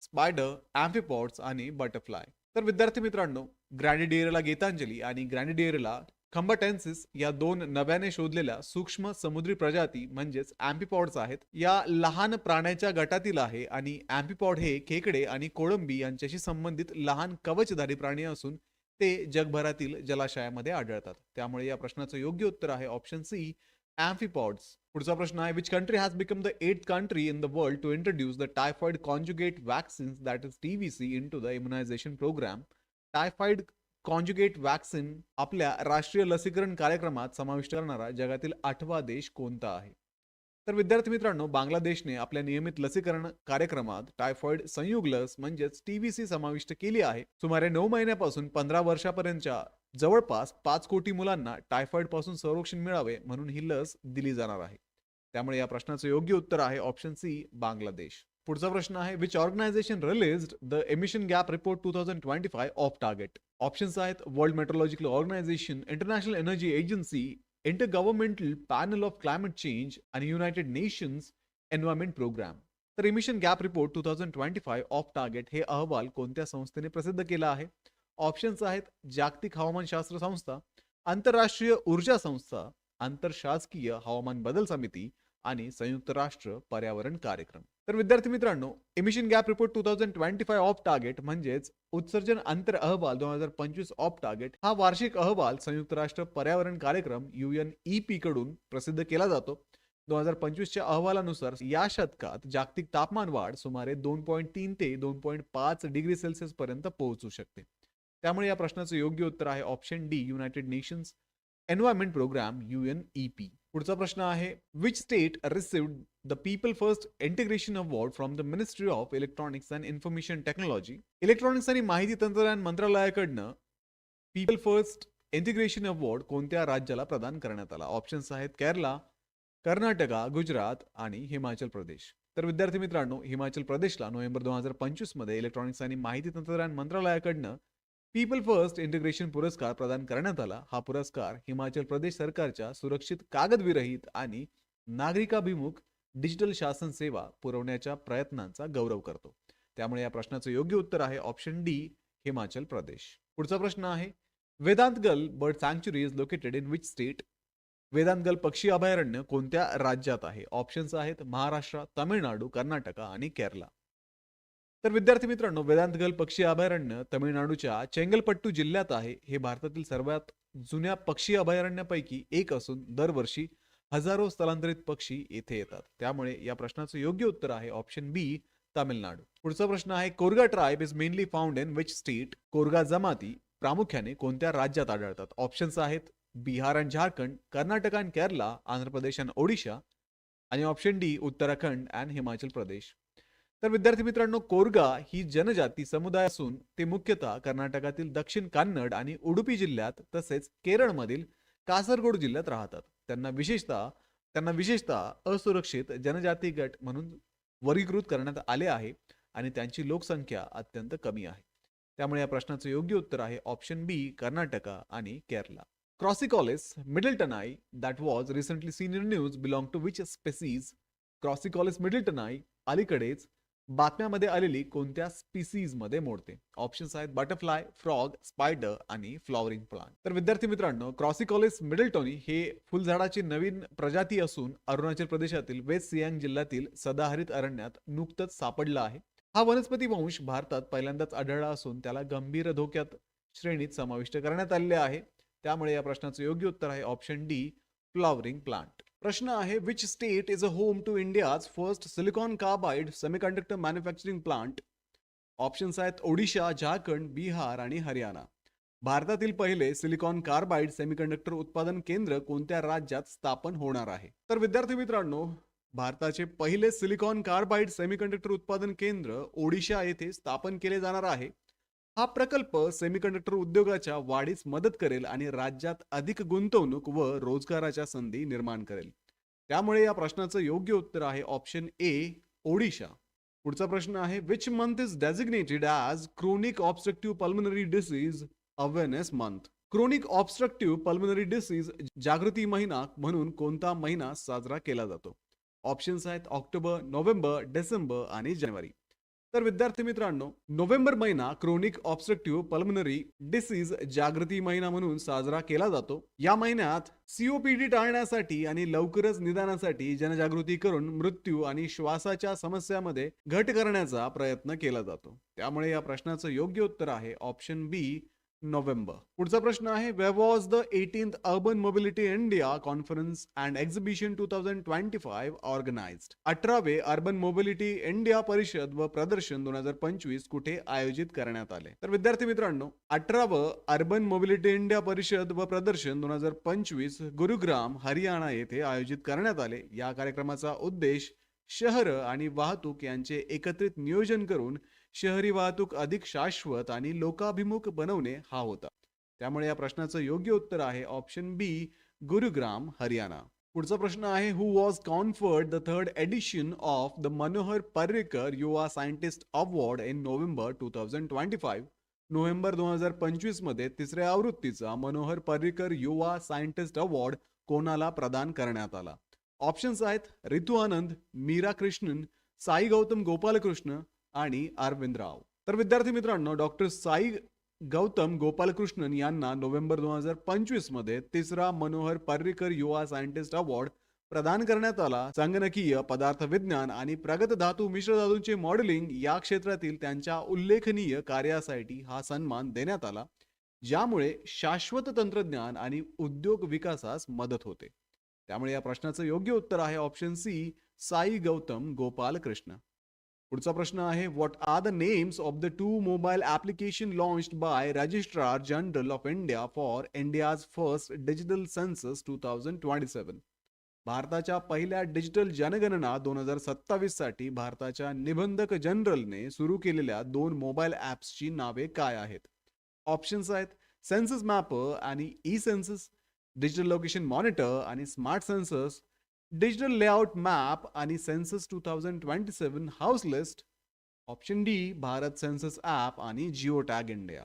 स्पायडर, अँफिपॉड्स आणि बटरफ्लाय. तर विद्यार्थी मित्रांनो, ग्रँडिडिएरेला गीतांजली आणि ग्रँडिडिएरेला खंबाटेन्सिस या दोन नव्याने शोधलेल्या सूक्ष्म समुद्री प्रजाती म्हणजेच अँफिपॉड्स आहेत. या लहान प्राण्याच्या गटातील आहे आणि अँफिपॉड हे खेकडे आणि कोळंबी यांच्याशी संबंधित लहान कवचधारी प्राणी असून ते जगभरातील जलाशयामध्ये आढळतात. त्यामुळे या प्रश्नाचं योग्य उत्तर आहे ऑप्शन सी अँफिपॉड्स. पुढचा प्रश्न आहे which country has become the 8th country in the world to introduce the typhoid conjugate vaccines that is TVC into the immunization program. Typhoid conjugate vaccine आपल्या राष्ट्रीय लसीकरण कार्यक्रमात समाविष्ट करणारा जगातील 8वा देश कोणता आहे? तर विद्यार्थी मित्रांनो, बांगलादेशने आपल्या नियमित लसीकरण कार्यक्रमात टायफॉइड संयुग लस म्हणजेच TVC समाविष्ट केली आहे. सुमारे 9 महिन्यापासून 15 वर्षापर्यंतच्या जवळपास 5 कोटी मुलांना टायफॉइड पासून संरक्षण मिळावे म्हणून ही लस दिली जाणार आहे. त्यामुळे या प्रश्नाचं योग्य उत्तर आहे ऑप्शन सी बांगलादेश. पुढचा प्रश्न आहे which organisation released the emission gap report 2025 of target. Options आहेत world meteorological organisation, international energy agency, intergovernmental panel of climate change आणि युनायटेड नेशन्स एन्व्हायरमेंट प्रोग्राम. तर emission gap report 2025 of target हे अहवाल कोणत्या संस्थेने प्रसिद्ध केला आहे? ऑप्शन्स आहेत जागतिक हवामानशास्त्र संस्था, आंतरराष्ट्रीय ऊर्जा संस्था, आंतरशासकीय हवामान बदल समिती आणि संयुक्त राष्ट्र पर्यावरण कार्यक्रम. तर विद्यार्थी मित्रांनो, emission gap report 2025 of target म्हणजेच उत्सर्जन अंतर अहवाल 2025 ऑफ टार्गेट हा वार्षिक अहवाल संयुक्त राष्ट्र पर्यावरण कार्यक्रम UNEP कडून प्रसिद्ध केला जातो. 2025च्या अहवालानुसार या शतकात जागतिक तापमान वाढ सुमारे 2.3 ते 2.5 डिग्री सेल्सिअस पर्यंत पोहोचू शकते. त्यामुळे या प्रश्नाचं योग्य उत्तर आहे option D, united nations environment programme UNEP. पुढचा प्रश्न आहे, which state received the people first integration award from the ministry of electronics and information technology. Electronics आणि माहिती तंत्रज्ञान मंत्रालयाकडनं पीपल फर्स्ट इंटिग्रेशन अवॉर्ड कोणत्या राज्याला प्रदान करण्यात आला? ऑप्शन्स आहेत केरला, कर्नाटका, गुजरात आणि हिमाचल प्रदेश. तर विद्यार्थी मित्रांनो, हिमाचल प्रदेशला नोव्हेंबर 2025 मध्ये इलेक्ट्रॉनिक्स आणि माहिती तंत्रज्ञान मंत्रालयाकडनं पीपल फर्स्ट इंटिग्रेशन पुरस्कार प्रदान करण्यात आला. हा पुरस्कार हिमाचल प्रदेश सरकारच्या सुरक्षित कागदविरहित आणि नागरिकाभिमुख डिजिटल शासन सेवा पुरवण्याच्या प्रयत्नांचा गौरव करतो. त्यामुळे या प्रश्नाचं योग्य उत्तर आहे ऑप्शन डी, हिमाचल प्रदेश. पुढचा प्रश्न आहे, Vedanthangal bird sanctuary is located in which state? Vedanthangal पक्षी अभयारण्य कोणत्या राज्यात आहे? ऑप्शन्स आहेत महाराष्ट्र, तामिळनाडू, कर्नाटका आणि केरला. तर विद्यार्थी मित्रांनो, वेदांतगल पक्षी अभयारण्य तमिळनाडूच्या चेंगलपट्टू जिल्ह्यात आहे. हे भारतातील सर्वात जुन्या पक्षी अभयारण्यापैकी एक असून दरवर्षी हजारो स्थलांतरित पक्षी येथे येतात. त्यामुळे या प्रश्नाचं योग्य उत्तर आहे ऑप्शन बी, तामिळनाडू. पुढचा प्रश्न आहे, Koraga tribe is mainly found in which state? Koraga जमाती प्रामुख्याने कोणत्या राज्यात आढळतात? ऑप्शन्स आहेत बिहार आणि झारखंड, कर्नाटक आणि केरला, आंध्र प्रदेश आणि ओडिशा आणि ऑप्शन डी, उत्तराखंड आणि हिमाचल प्रदेश. तर विद्यार्थी मित्रांनो, कोरगा ही जनजाती समुदाय असून ते मुख्यतः कर्नाटकातील दक्षिण कन्नड आणि उडुपी जिल्ह्यात तसेच केरळमधील कासरगोड जिल्ह्यात राहतात. त्यांना विशेषतः असुरक्षित जनजाती गट म्हणून वर्गीकृत करण्यात आले आहे आणि त्यांची लोकसंख्या अत्यंत कमी आहे. त्यामुळे या प्रश्नाचं योग्य उत्तर आहे ऑप्शन बी, कर्नाटका आणि Kerala. Crossicollis middletoni that was recently seen in news belong to which species? Crossicollis middletoni अलीकडेच बातम्यामध्ये आलेली कोणत्या स्पीसीज मध्ये मोडते? ऑप्शन्स आहेत बटरफ्लाय, फ्रॉग, स्पायडर आणि फ्लॉवरिंग प्लांट. तर विद्यार्थी मित्रांनो, क्रॉसिकॉलिस मिडलटोनी हे फुलझाडाची नवीन प्रजाती असून अरुणाचल प्रदेशातील वेस्ट सियांग जिल्ह्यातील सदाहरित अरण्यात नुकतंच सापडला आहे. हा वनस्पती वंश भारतात पहिल्यांदाच आढळला असून त्याला गंभीर धोक्यात श्रेणीत समाविष्ट करण्यात आलेले आहे. त्यामुळे या प्रश्नाचं योग्य उत्तर आहे ऑप्शन डी, फ्लॉवरिंग प्लांट. प्रश्न आहे, which state is a home to India's first silicon carbide semiconductor manufacturing plant? Options आहेत ओडिशा, झारखंड, बिहार आणि हरियाणा. भारतातील पहिले सिलिकॉन कार्बाइड सेमीकंडक्टर उत्पादन केंद्र कोणत्या राज्यात स्थापन होणार आहे? तर विद्यार्थी मित्रांनो, भारताचे पहिले सिलिकॉन कार्बाइड सेमीकंडक्टर उत्पादन केंद्र ओडिशा येथे स्थापन केले जाणार आहे. हा प्रकल्प सेमीकंडक्टर उद्योगाच्या वाढीस मदत करेल आणि राज्यात अधिक गुंतवणूक व रोजगाराच्या संधी निर्माण करेल. त्यामुळे या प्रश्नाचं योग्य उत्तर आहे ऑप्शन ए, ओडिशा. पुढचा प्रश्न आहे, which month is designated as chronic obstructive pulmonary disease awareness month? Chronic obstructive pulmonary disease जागृती महिना म्हणून कोणता महिना साजरा केला जातो? ऑप्शन्स आहेत ऑक्टोबर, नोव्हेंबर, डिसेंबर आणि जानेवारी. तर विद्यार्थी मित्रांनो, नोव्हेंबर महिना क्रोनिक ऑब्स्ट्रक्टिव्ह पल्मनरी डिसीज जागृती महिना म्हणून साजरा केला जातो. या महिन्यात COPD टाळण्यासाठी आणि लवकरच निदानासाठी जनजागृती करून मृत्यू आणि श्वासाच्या समस्यामध्ये घट करण्याचा प्रयत्न केला जातो. त्यामुळे या प्रश्नाचं योग्य उत्तर आहे ऑप्शन बी, नोव्हेंबर. पुढचा प्रश्न आहे, where was the 18th urban mobility India conference and exhibition 2025 organised? 18वे अर्बन मोबिलिटी इंडिया परिषद व प्रदर्शन 2025 कुठे आयोजित करण्यात आले? तर विद्यार्थी मित्रांनो, 18व अर्बन मोबिलिटी इंडिया परिषद व प्रदर्शन 2025 गुरुग्राम, हरियाणा येथे आयोजित करण्यात आले. या कार्यक्रमाचा उद्देश शहर आणि वाहतूक यांचे एकत्रित नियोजन करून शहरी वाहतूक अधिक शाश्वत आणि लोकाभिमुख बनवणे हा होता. त्यामुळे या प्रश्नाचं योग्य उत्तर आहे ऑप्शन बी, गुरुग्राम, हरियाणा. पुढचा प्रश्न आहे, who was conferred the 3rd edition of the Manohar Parrikar Yuva scientist award in November 2025? November 2025 मध्ये 3ऱ्या आवृत्तीचा मनोहर पर्रिकर युवा सायंटिस्ट अवॉर्ड कोणाला प्रदान करण्यात आला? ऑप्शन्स आहेत रितू आनंद, मीरा कृष्णन, साई गौतम गोपालकृष्ण आणि अरविंद राव. तर विद्यार्थी मित्रांनो, डॉक्टर साई गौतम गोपालकृष्णन यांना नोव्हेंबर 2025 मध्ये 3रा मनोहर पर्रिकर युवा सायंटिस्ट अवॉर्ड प्रदान करण्यात आला. संगणकीय पदार्थ विज्ञान आणि प्रगत धातू मिश्र धातूंचे मॉडेलिंग या क्षेत्रातील त्यांच्या उल्लेखनीय कार्यासाठी हा सन्मान देण्यात आला, ज्यामुळे शाश्वत तंत्रज्ञान आणि उद्योग विकासास मदत होते. त्यामुळे या प्रश्नाचं योग्य उत्तर आहे ऑप्शन सी, साई गौतम गोपाल कृष्ण. पुढचा प्रश्न आहे, what are the names of the two mobile application launched by registrar general of India for India's first digital census 2027. भारताच्या पहिल्या डिजिटल जनगणना 2027 साठी भारताच्या निबंधक जनरलने सुरू केलेल्या दोन मोबाईल ॲप्सची नावे काय आहेत? ऑप्शन्स आहेत सेन्सस मॅपर आणि E census, digital location monitor आणि smart census, digital layout map आणि census 2027 house list. Option D Bharat census app आणि जिओ टॅग इंडिया.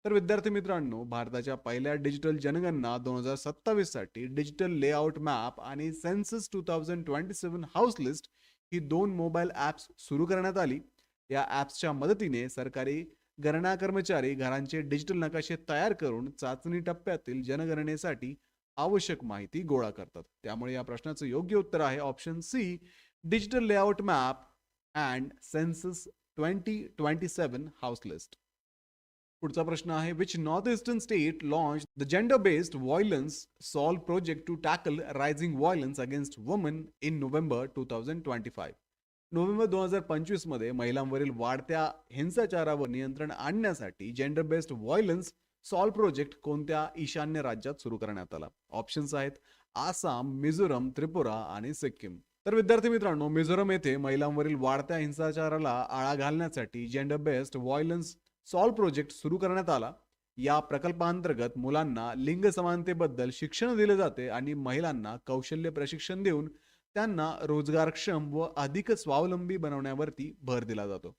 तर विद्यार्थी मित्रांनो, भारताच्या पहिल्या डिजिटल जनगणना 2027 साठी डिजिटल लेआउट मॅप आणि सेन्सस 2027 हाऊस लिस्ट ही दोन मोबाईल ॲप्स सुरू करण्यात आली. या ॲप्सच्या मदतीने सरकारी गणना कर्मचारी घरांचे डिजिटल नकाशे तयार करून चाचणी टप्प्यातील जनगणनेसाठी आवश्यक माहिती गोळा करतात. त्यामुळे या प्रश्नाचं योग्य उत्तर आहे option C, digital layout map and census 2027 house list. पुढचा प्रश्न आहे, which north eastern state launch the gender based violence solve project to tackle rising violence against woman in November 2025. November 2025 मध्ये महिलांवरील वाढत्या हिंसाचारावर नियंत्रण आणण्यासाठी gender based violence solve project कोणत्या ईशान्य राज्यात सुरू करण्यात आला? ऑप्शन्स आहेत आसाम, मिझोरम, त्रिपुरा आणि सिक्कीम. तर विद्यार्थी मित्रांनो, मिझोरम येथे महिलांवरील वाढत्या हिंसाचाराला आळा घालण्यासाठी gender based violence solve project सुरू करण्यात आला. या प्रकल्पांतर्गत मुलांना लिंग समानतेबद्दल शिक्षण दिले जाते आणि महिलांना कौशल्य प्रशिक्षण देऊन त्यांना रोजगारक्षम व अधिक स्वावलंबी बनवण्यावरती भर दिला जातो.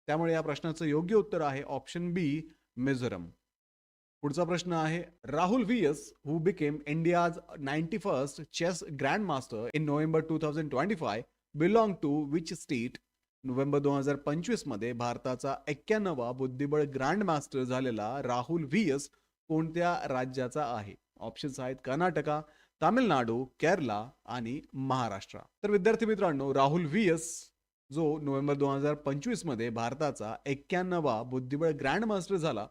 त्यामुळे या प्रश्नाचं योग्य उत्तर आहे ऑप्शन बी, मिझोरम. पुढचा प्रश्न आहे, Rahul V S who became India's 91st chess grand master in November 2025 belong to which state? November 2025 मध्ये भारताचा 91वा बुद्धिबळ ग्रँड मास्टर झालेला राहुल व्हीएस कोणत्या राज्याचा आहे? ऑप्शन्स आहेत कर्नाटका, तामिळनाडू, केरला आणि महाराष्ट्र. तर विद्यार्थी मित्रांनो, राहुल व्हीएस जो नोव्हेंबर 2025 मध्ये भारताचा 91वा बुद्धिबळ ग्रँड मास्टर झाला,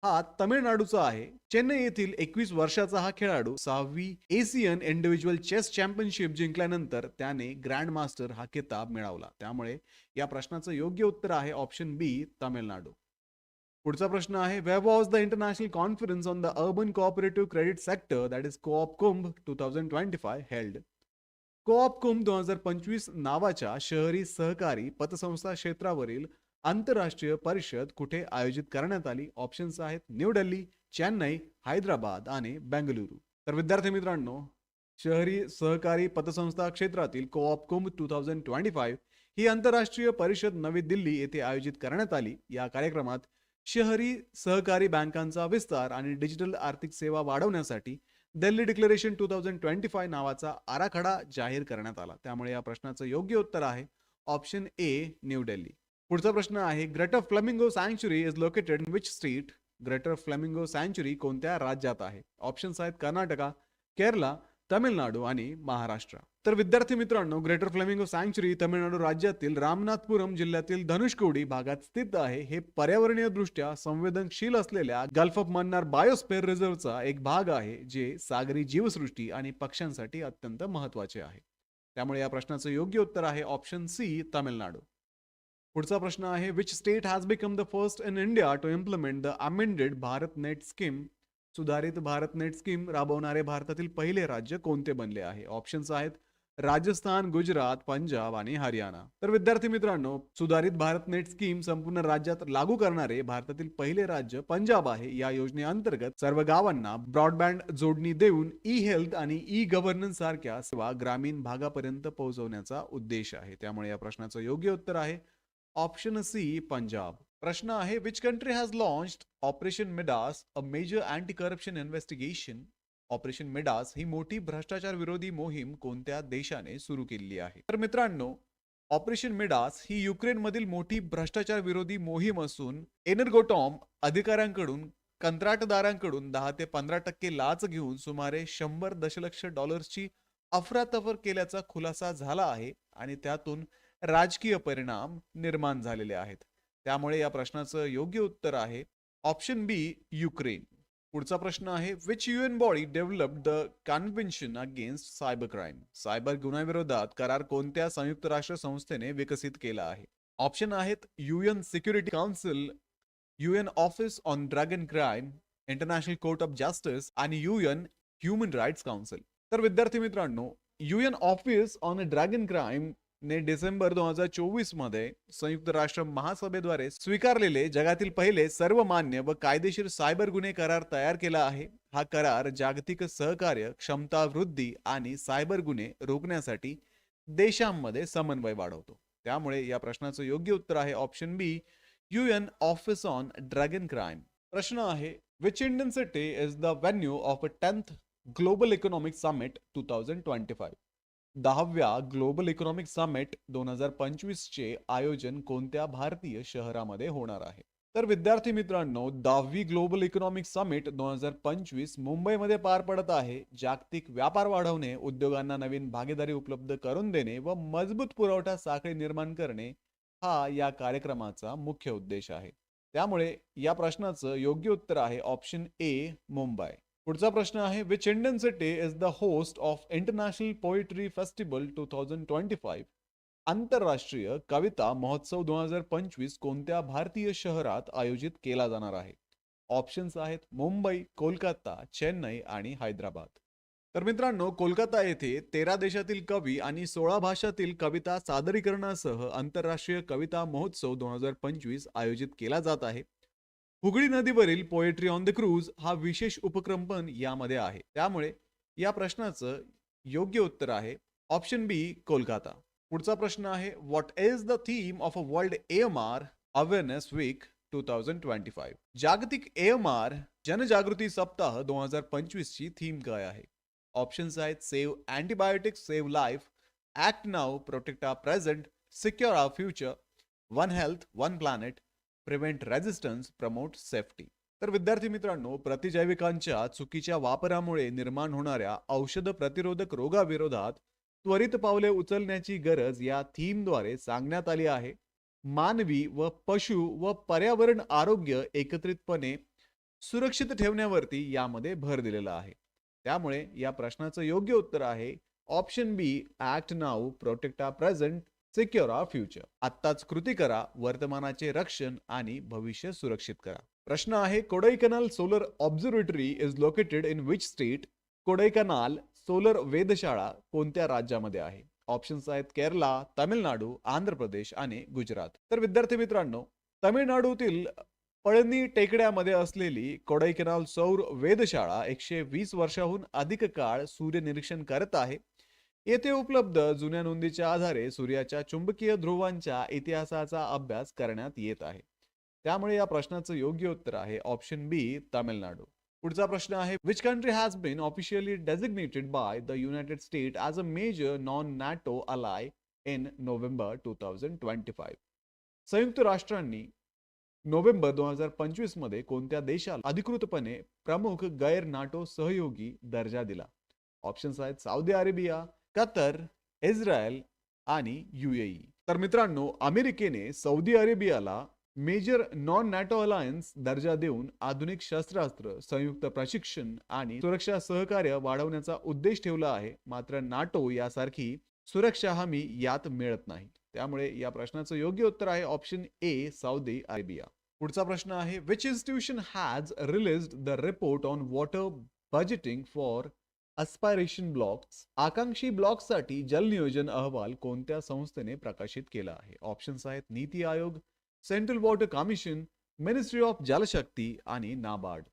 हा तमिळनाडूचा आहे. चेन्नई येथील 21 वर्षाचा हा खेळाडू 6वी एशियन इंडिव्हिज्युअल चेस चॅम्पियनशिप जिंकल्यानंतर त्याने ग्रँड मास्टर हा किताब मिळवला. त्यामुळे या प्रश्नाचं योग्य उत्तर आहे ऑप्शन बी, तामिळनाडू. पुढचा प्रश्न आहे, where was the international conference on the urban cooperative credit sector that is coop Kumbh 2025 held? Coop Kumbh 2025 नावाच्या शहरी सहकारी पतसंस्था क्षेत्रावरील आंतरराष्ट्रीय परिषद कुठे आयोजित करण्यात आली? ऑप्शन्स आहेत न्यू दिल्ली, चेन्नई, हैदराबाद आणि बेंगलुरू. तर विद्यार्थी मित्रांनो, शहरी सहकारी पतसंस्था क्षेत्रातील कोऑप कुंभ 2025 ही आंतरराष्ट्रीय परिषद नवी दिल्ली येथे आयोजित करण्यात आली. या कार्यक्रमात शहरी सहकारी बँकांचा विस्तार आणि डिजिटल आर्थिक सेवा वाढवण्यासाठी दिल्ली डिक्लेरेशन 2025 नावाचा आराखडा जाहीर करण्यात आला. त्यामुळे या प्रश्नाचं योग्य उत्तर आहे ऑप्शन ए, न्यू दिल्ली. पुढचा प्रश्न आहे, ग्रेटर फ्लेमिंगो सँच्युरी is located in which state? Greater flamingo सँच्युरी कोणत्या राज्यात आहे? ऑप्शन्स आहेत कर्नाटका, केरला, तमिळनाडू आणि महाराष्ट्र. तर विद्यार्थी मित्रांनो, ग्रेटर फ्लेमिंगो सँच्युरी तमिळनाडू राज्यातील रामनाथपुरम जिल्ह्यातील धनुष्कोडी भागात स्थित आहे. हे पर्यावरणीय दृष्ट्या संवेदनशील असलेल्या गल्फ ऑफ मन्नार बायोस्फेअर रिझर्व्हचा एक भाग आहे, जे सागरी जीवसृष्टी आणि पक्ष्यांसाठी अत्यंत महत्त्वाचे आहे. त्यामुळे या प्रश्नाचं योग्य उत्तर आहे ऑप्शन सी, तामिळनाडू. पुढचा प्रश्न आहे, which state has become the first in India to implement the amended Bharat net scheme? सुधारित भारत नेट स्कीम राबवणारे भारतातील पहिले राज्य कोणते बनले आहे? ऑप्शन्स आहेत राजस्थान, गुजरात, पंजाब आणि हरियाणा. तर विद्यार्थी मित्रांनो, सुधारित भारत नेट स्कीम संपूर्ण राज्यात लागू करणारे भारतातील पहिले राज्य पंजाब आहे. या योजनेअंतर्गत सर्व गावांना ब्रॉडबँड जोडणी देऊन ई हेल्थ आणि ई गव्हर्नन्स सारख्या सेवा ग्रामीण भागापर्यंत पोहोचवण्याचा उद्देश आहे. त्यामुळे या प्रश्नाचं योग्य उत्तर आहे ऑप्शन सी, पंजाब. प्रश्न आहे, which country has launched operation Midas, a major anti corruption investigation? Operation Midas ही मोठी भ्रष्टाचार विरोधी मोहीम कोणत्या देशाने सुरू केलेली आहे? तर मित्रांनो, ऑपरेशन मिडास ही युक्रेनमधील मोठी भ्रष्टाचार विरोधी मोहीम असून एनर्गोटॉम अधिकाऱ्यांकडून कंत्राटदारांकडून 10 ते 15% लाच घेऊन सुमारे 100 दशलक्ष डॉलर्सची अफरातफर केल्याचा खुलासा झाला आहे आणि त्यातून राजकीय परिणाम निर्माण झालेले आहेत. त्यामुळे या प्रश्नाचं योग्य उत्तर आहे ऑप्शन बी, युक्रेन. पुढचा प्रश्न आहे, which UN body developed the convention against cyber crime? Cyber गुन्ह्याविरोधात करार कोणत्या संयुक्त राष्ट्र संस्थेने विकसित केला आहे? ऑप्शन आहेत UN security council, UN office on drug and crime, international court of justice आणि UN ह्युमन राईट्स काउन्सिल. तर विद्यार्थी मित्रांनो, UN office on drug and crime ने डिसेंबर 2024 मध्ये संयुक्त राष्ट्र महासभेद्वारे स्वीकारलेले जगातील पहिले सर्वमान्य व कायदेशीर सायबर गुन्हे करार तयार केला आहे. हा करार जागतिक सहकार्य, क्षमता वृद्धी आणि सायबर गुन्हे रोखण्यासाठी देशांमध्ये समन्वय वाढवतो. त्यामुळे या प्रश्नाचं योग्य उत्तर आहे option B, UN office on drug and crime. प्रश्न आहे, which Indian city is the venue of a 10th global economic summit 2025? 10व्या ग्लोबल इकॉनॉमिक समिट 2025 चे आयोजन कोणत्या भारतीय शहरामध्ये होणार आहे? तर विद्यार्थी मित्रांनो, 10वी ग्लोबल इकॉनॉमिक समिट 2025 मुंबईमध्ये पार पडत आहे. जागतिक व्यापार वाढवणे, उद्योगांना नवीन भागीदारी उपलब्ध करून देणे व मजबूत पुरवठा साखळी निर्माण करणे हा या कार्यक्रमाचा मुख्य उद्देश आहे. त्यामुळे या प्रश्नाचं योग्य उत्तर आहे ऑप्शन ए, मुंबई. पुढचा प्रश्न आहे, which Indian city is the host of international poetry festival 2025? आंतरराष्ट्रीय कविता महोत्सव 2025 कोणत्या भारतीय शहरात आयोजित केला जाणार आहे? ऑप्शन्स आहेत मुंबई, कोलकाता, चेन्नई आणि हैदराबाद. तर मित्रांनो, कोलकाता येथे 13 देशातील कवी आणि 16 भाषातील कविता सादरीकरणासह आंतरराष्ट्रीय कविता महोत्सव 2025 आयोजित केला जात आहे. हुगळी नदीवरील पोएट्री ऑन द क्रूज हा विशेष उपक्रम पण यामध्ये आहे. त्यामुळे या प्रश्नाचं योग्य उत्तर आहे ऑप्शन बी, कोलकाता. पुढचा प्रश्न आहे, what is the theme of a world AMR awareness week 2025? जागतिक AMR जनजागृती सप्ताह 2025 ची थीम काय आहे? ऑप्शन्स आहेत save antibiotics, save life, act now, protect our present, secure our future, one health one planet, prevent resistance, promote safety. तर विद्यार्थी मित्रांनो, प्रतिजैविकांच्या चुकीच्या वापरामुळे निर्माण होणाऱ्या औषध प्रतिरोधक रोगाविरोधात त्वरित पावले उचलण्याची गरज या थीमद्वारे सांगण्यात आली आहे. मानवी व पशु व पर्यावरण आरोग्य एकत्रितपणे सुरक्षित ठेवण्यावरती यामध्ये भर दिलेला आहे. त्यामुळे या प्रश्नाचं योग्य उत्तर आहे option B, act now, protect our present, secure our future. आत्ताच कृती करा, वर्तमानाचे रक्षण आणि भविष्य सुरक्षित करा. प्रश्न आहे, Kodaikanal solar observatory is located in which state? Kodaikanal solar वेधशाळा कोणत्या राज्यामध्ये आहे? ऑप्शन्स आहेत केरला, तामिळनाडू, आंध्र प्रदेश आणि गुजरात. तर विद्यार्थी मित्रांनो, तामिळनाडूतील पळनी टेकड्यामध्ये असलेली कोडाईकनाल सौर वेधशाळा 120 वर्षाहून अधिक काळ सूर्य निरीक्षण करत आहे. येथे उपलब्ध जुन्या नोंदीच्या आधारे सूर्याच्या चुंबकीय ध्रुवांच्या इतिहासाचा अभ्यास करण्यात येत आहे. त्यामुळे या प्रश्नाचं योग्य उत्तर आहे ऑप्शन बी, तामिळनाडू. पुढचा प्रश्न आहे, which country has been officially designated by the united state as a major non NATO ally in November 2025? संयुक्त राष्ट्रांनी नोव्हेंबर 2025 मध्ये कोणत्या देशाला अधिकृतपणे प्रमुख गैर नाटो सहयोगी दर्जा दिला? ऑप्शन्स आहेत सौदी अरेबिया, कतर, इस्रायल आणि UAE. तर मित्रांनो, अमेरिकेने सौदी अरेबियाला मेजर नॉन नॅटो अलायन्स दर्जा देऊन आधुनिक शस्त्रास्त्र, संयुक्त प्रशिक्षण आणि सुरक्षा सहकार्य वाढवण्याचा उद्देश ठेवला आहे. मात्र नाटो यासारखी सुरक्षा हमी यात मिळत नाही. त्यामुळे या प्रश्नाचं योग्य उत्तर आहे ऑप्शन ए, सौदी अरेबिया. पुढचा प्रश्न आहे, which institution has released the report on water budgeting for aspiration blocks? आकांक्षी ब्लॉक्ससाठी जल नियोजन अहवाल कोणत्या संस्थेने प्रकाशित केला आहे? ऑप्शन्स आहेत NITI Aayog, central water commission, ministry of Jalshakti आणि नाबार्ड.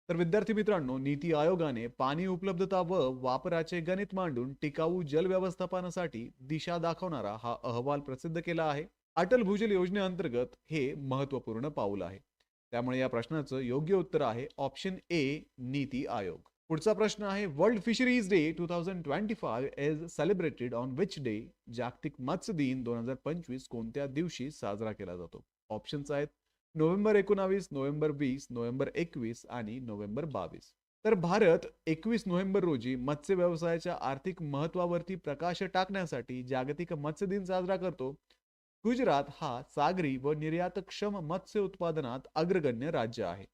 तर विद्यार्थी मित्रांनो, नीती आयोगाने पाणी उपलब्धता व वापराचे गणित मांडून टिकाऊ जल व्यवस्थापनासाठी दिशा दाखवणारा हा अहवाल प्रसिद्ध केला आहे. अटल भूजल योजनेअंतर्गत हे महत्वपूर्ण पाऊल आहे. त्यामुळे या प्रश्नाचं योग्य उत्तर आहे ऑप्शन ए, नीती आयोग. पुढचा प्रश्न आहे, world fisheries day 2025 is celebrated on which day? जागतिक मत्स्य दिन 2025 कोणत्या दिवशी साजरा केला जातो? ऑप्शन्स आहेत नोव्हेंबर 19, नोव्हेंबर 20, नोव्हेंबर 21 आणि नोव्हेंबर 22. तर भारत 21 नोव्हेंबर रोजी मत्स्य व्यवसायाच्या आर्थिक महत्वावरती प्रकाश टाकण्यासाठी जागतिक मत्स्य दिन साजरा करतो. गुजरात हा सागरी व निर्यातक्षम मत्स्य उत्पादनात अग्रगण्य राज्य आहे.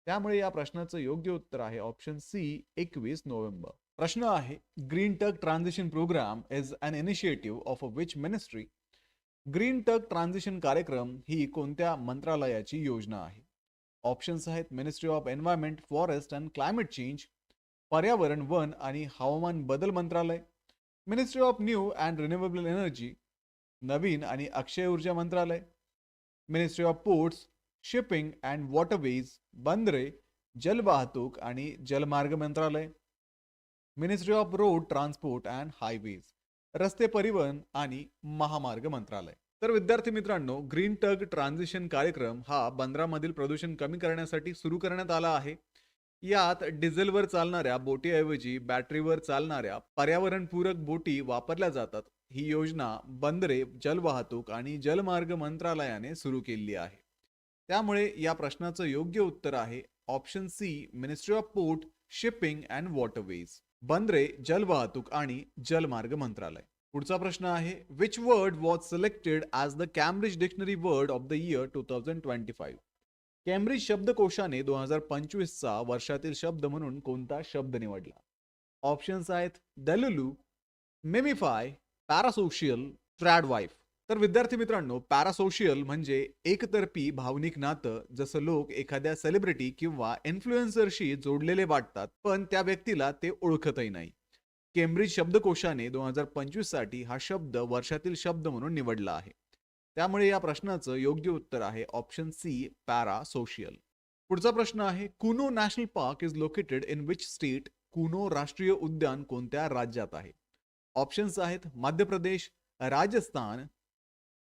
त्यामुळे या प्रश्नाचं योग्य उत्तर आहे ऑप्शन सी, 21 नोव्हेंबर. प्रश्न आहे, green tug transition programme is an initiative of which ministry? Green tug transition कार्यक्रम ही कोणत्या मंत्रालयाची योजना आहे? ऑप्शन्स आहेत ministry of environment, forest and climate change, पर्यावरण, वन आणि हवामान बदल मंत्रालय, ministry of new and renewable energy, नवीन आणि अक्षय ऊर्जा मंत्रालय, ministry of ports, shipping and waterways, बंदरे, जलवाहतूक आणि जलमार्ग मंत्रालय, ministry of road transport and highways, रस्ते परिवहन आणि महामार्ग मंत्रालय. तर विद्यार्थी मित्रांनो, ग्रीन टग ट्रान्झिशन कार्यक्रम हा बंदरामधील प्रदूषण कमी करण्यासाठी सुरू करण्यात आला आहे. यात डिझेलवर चालणाऱ्या बोटीऐवजी बॅटरीवर चालणाऱ्या पर्यावरणपूरक बोटी वापरल्या जातात. ही योजना बंदरे, जलवाहतूक आणि जलमार्ग मंत्रालयाने सुरू केली आहे. त्यामुळे या प्रश्नाचं योग्य उत्तर आहे option C, ministry of port, shipping and waterways, बंदरे, जलवाहतूक आणि जलमार्ग मंत्रालय. पुढचा प्रश्न आहे which word was selected as the Cambridge dictionary word of the year 2025. Cambridge शब्दकोशाने 2025चा वर्षातील शब्द म्हणून कोणता शब्द निवडला? ऑप्शन्स आहेत डेलुलू, मिमिफाय, पॅरासोशियल, ट्रॅडवाईफ. तर विद्यार्थी मित्रांनो, पॅरासोशियल म्हणजे एकतर्फी भावनिक नातं, जसं लोक एखाद्या सेलिब्रिटी किंवा इन्फ्लुएन्सरशी जोडलेले वाटतात पण त्या व्यक्तीला ते ओळखतही नाही. केम्ब्रिज शब्दकोशाने 2025 साठी हा शब्द वर्षातील शब्द म्हणून निवडला आहे. त्यामुळे या प्रश्नाचं योग्य उत्तर आहे ऑप्शन सी, पॅरासोशियल. पुढचा प्रश्न आहे Kuno national park is located in which state. Kuno राष्ट्रीय उद्यान कोणत्या राज्यात आहे? ऑप्शन्स आहेत मध्य प्रदेश, राजस्थान,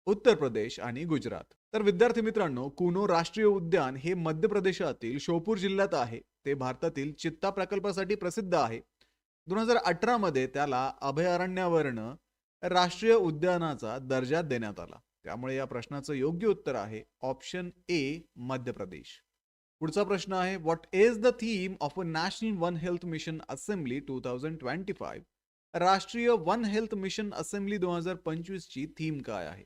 उत्तर प्रदेश आणि गुजरात. तर विद्यार्थी मित्रांनो, कुनो राष्ट्रीय उद्यान हे मध्य प्रदेशातील शोपूर जिल्ह्यात आहे. ते भारतातील चित्ता प्रकल्पासाठी प्रसिद्ध आहे. 2018 मध्ये त्याला अभयारण्यावरनं राष्ट्रीय उद्यानाचा दर्जा देण्यात आला. त्यामुळे या प्रश्नाचं योग्य उत्तर आहे ऑप्शन ए, मध्य प्रदेश. पुढचा प्रश्न आहे what is the theme of a national one health mission assembly 2025. राष्ट्रीय वन हेल्थ मिशन असेंब्ली 2025 ची थीम काय आहे?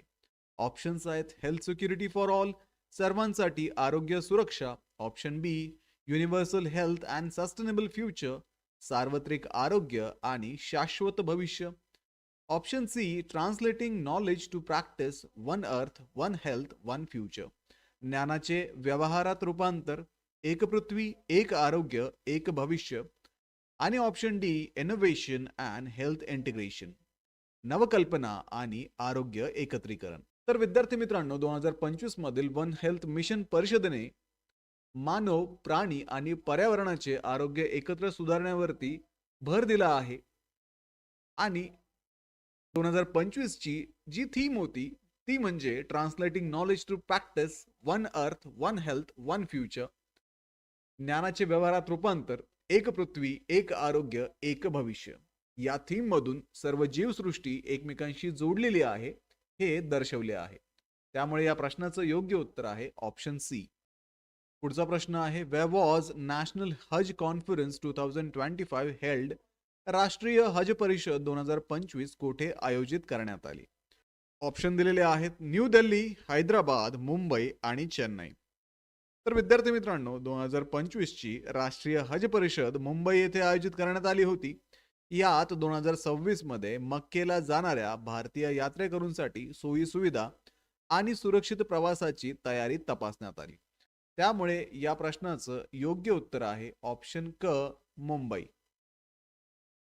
ऑप्शन्स आहेत हेल्थ सिक्युरिटी फॉर ऑल, सर्वांसाठी आरोग्य सुरक्षा, option B universal health and sustainable future, सार्वत्रिक आरोग्य आणि शाश्वत भविष्य, option C translating knowledge to practice, one earth, one health, one future, ज्ञानाचे व्यवहारात रूपांतर, एक पृथ्वी, एक आरोग्य, एक भविष्य, आणि option D innovation and health integration, नवकल्पना आणि आरोग्य एकत्रीकरण. तर विद्यार्थी मित्रांनो, 2025 मधील वन हेल्थ मिशन परिषदेने मानव, प्राणी आणि पर्यावरणाचे आरोग्य एकत्र सुधारण्यावरती भर दिला आहे. आणि 2025 ची जी थीम होती ती म्हणजे translating knowledge to practice, one earth, one health, one future, ज्ञानाचे व्यवहारात रूपांतर, एक पृथ्वी, एक आरोग्य, एक भविष्य. या थीम मधून सर्व जीवसृष्टी एकमेकांशी जोडलेली आहे हे दर्शवले आहे. त्यामुळे या प्रश्नाचं योग्य उत्तर आहे ऑप्शन सी. पुढचा प्रश्न आहे where was national Hajj conference 2025 held. राष्ट्रीय हज परिषद 2025 कोठे आयोजित करण्यात आली? ऑप्शन दिलेले आहेत न्यू दिल्ली, हैदराबाद, मुंबई आणि चेन्नई. तर विद्यार्थी मित्रांनो, 2025 ची राष्ट्रीय हज परिषद मुंबई येथे आयोजित करण्यात आली होती. यात 2026 मध्ये मक्केला जाणाऱ्या भारतीय यात्रेकरूंसाठी सोयी सुविधा आणि सुरक्षित प्रवासाची तयारी तपासण्यात आली. त्यामुळे या प्रश्नाचं योग्य उत्तर आहे ऑप्शन क, मुंबई.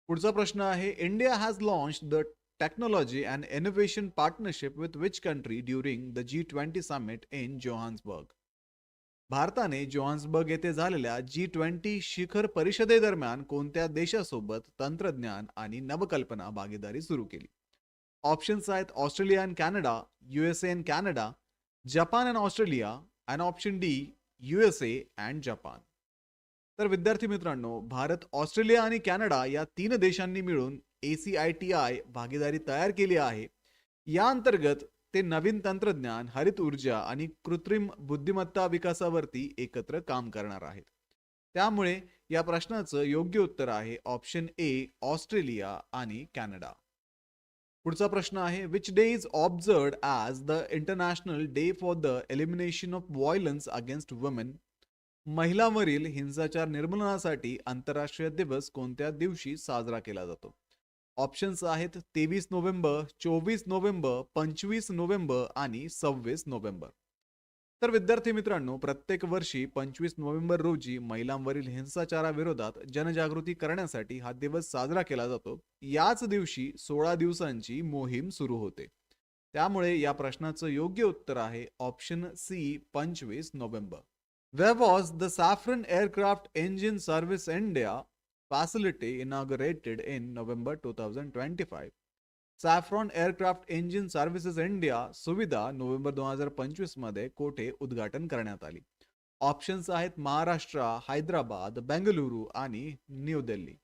पुढचा प्रश्न आहे India has launched the technology and innovation partnership with which country during the G20 summit in Johannesburg. भारताने जोहान्सबर्ग येथे झालेल्या G20 शिखर परिषदेदरम्यान कोणत्या देशासोबत तंत्रज्ञान आणि नवकल्पना भागीदारी सुरू केली? ऑप्शन्स आहेत Australia and Canada, USA and Canada, Japan and Australia, आणि option D USA and Japan. तर विद्यार्थी मित्रांनो, भारत, ऑस्ट्रेलिया आणि कॅनडा या 3 देशांनी मिळून ACITI भागीदारी तयार केली आहे. या अंतर्गत ते नवीन तंत्रज्ञान, हरित ऊर्जा आणि कृत्रिम बुद्धिमत्ता विकासावरती एकत्र काम करणार आहेत. त्यामुळे या प्रश्नाचं योग्य उत्तर आहे ऑप्शन ए, ऑस्ट्रेलिया आणि कॅनडा. पुढचा प्रश्न आहे which day is observed as the international day for the elimination of violence against women. महिलांवरील हिंसाचार निर्मूलनासाठी आंतरराष्ट्रीय दिवस कोणत्या दिवशी साजरा केला जातो? ऑप्शन्स आहेत 23 नोव्हेंबर, 24 नोव्हेंबर, 25 नोव्हेंबर आणि 26 नोव्हेंबर. तर विद्यार्थी मित्रांनो, प्रत्येक वर्षी 25 नोव्हेंबर रोजी महिलांवरील हिंसाचाराविरोधात जनजागृती करण्यासाठी हा दिवस साजरा केला जातो. याच दिवशी 16 दिवसांची मोहीम सुरू होते. त्यामुळे या प्रश्नाचं योग्य उत्तर आहे option C, 25 November. Where was the Safran Aircraft Engine Service India facility inaugurated in November 2025? Saffron aircraft engine services India सुविधा नोव्हेंबर 2025 मध्ये कोठे उद्घाटन करण्यात आली? ऑप्शन्स आहेत महाराष्ट्र, हैदराबाद, बेंगलुरू आणि न्यू दिल्ली.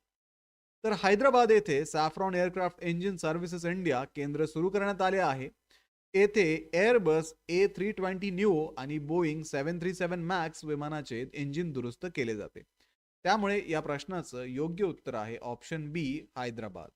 तर हैदराबाद येथे saffron aircraft engine services India केंद्र सुरू करण्यात आले आहे. येथे एअरबस A320 न्यू आणि बोईंग 737 मॅक्स विमानाचे इंजिन दुरुस्त केले जाते. त्यामुळे या प्रश्नाचं योग्य उत्तर आहे ऑप्शन बी, हैदराबाद.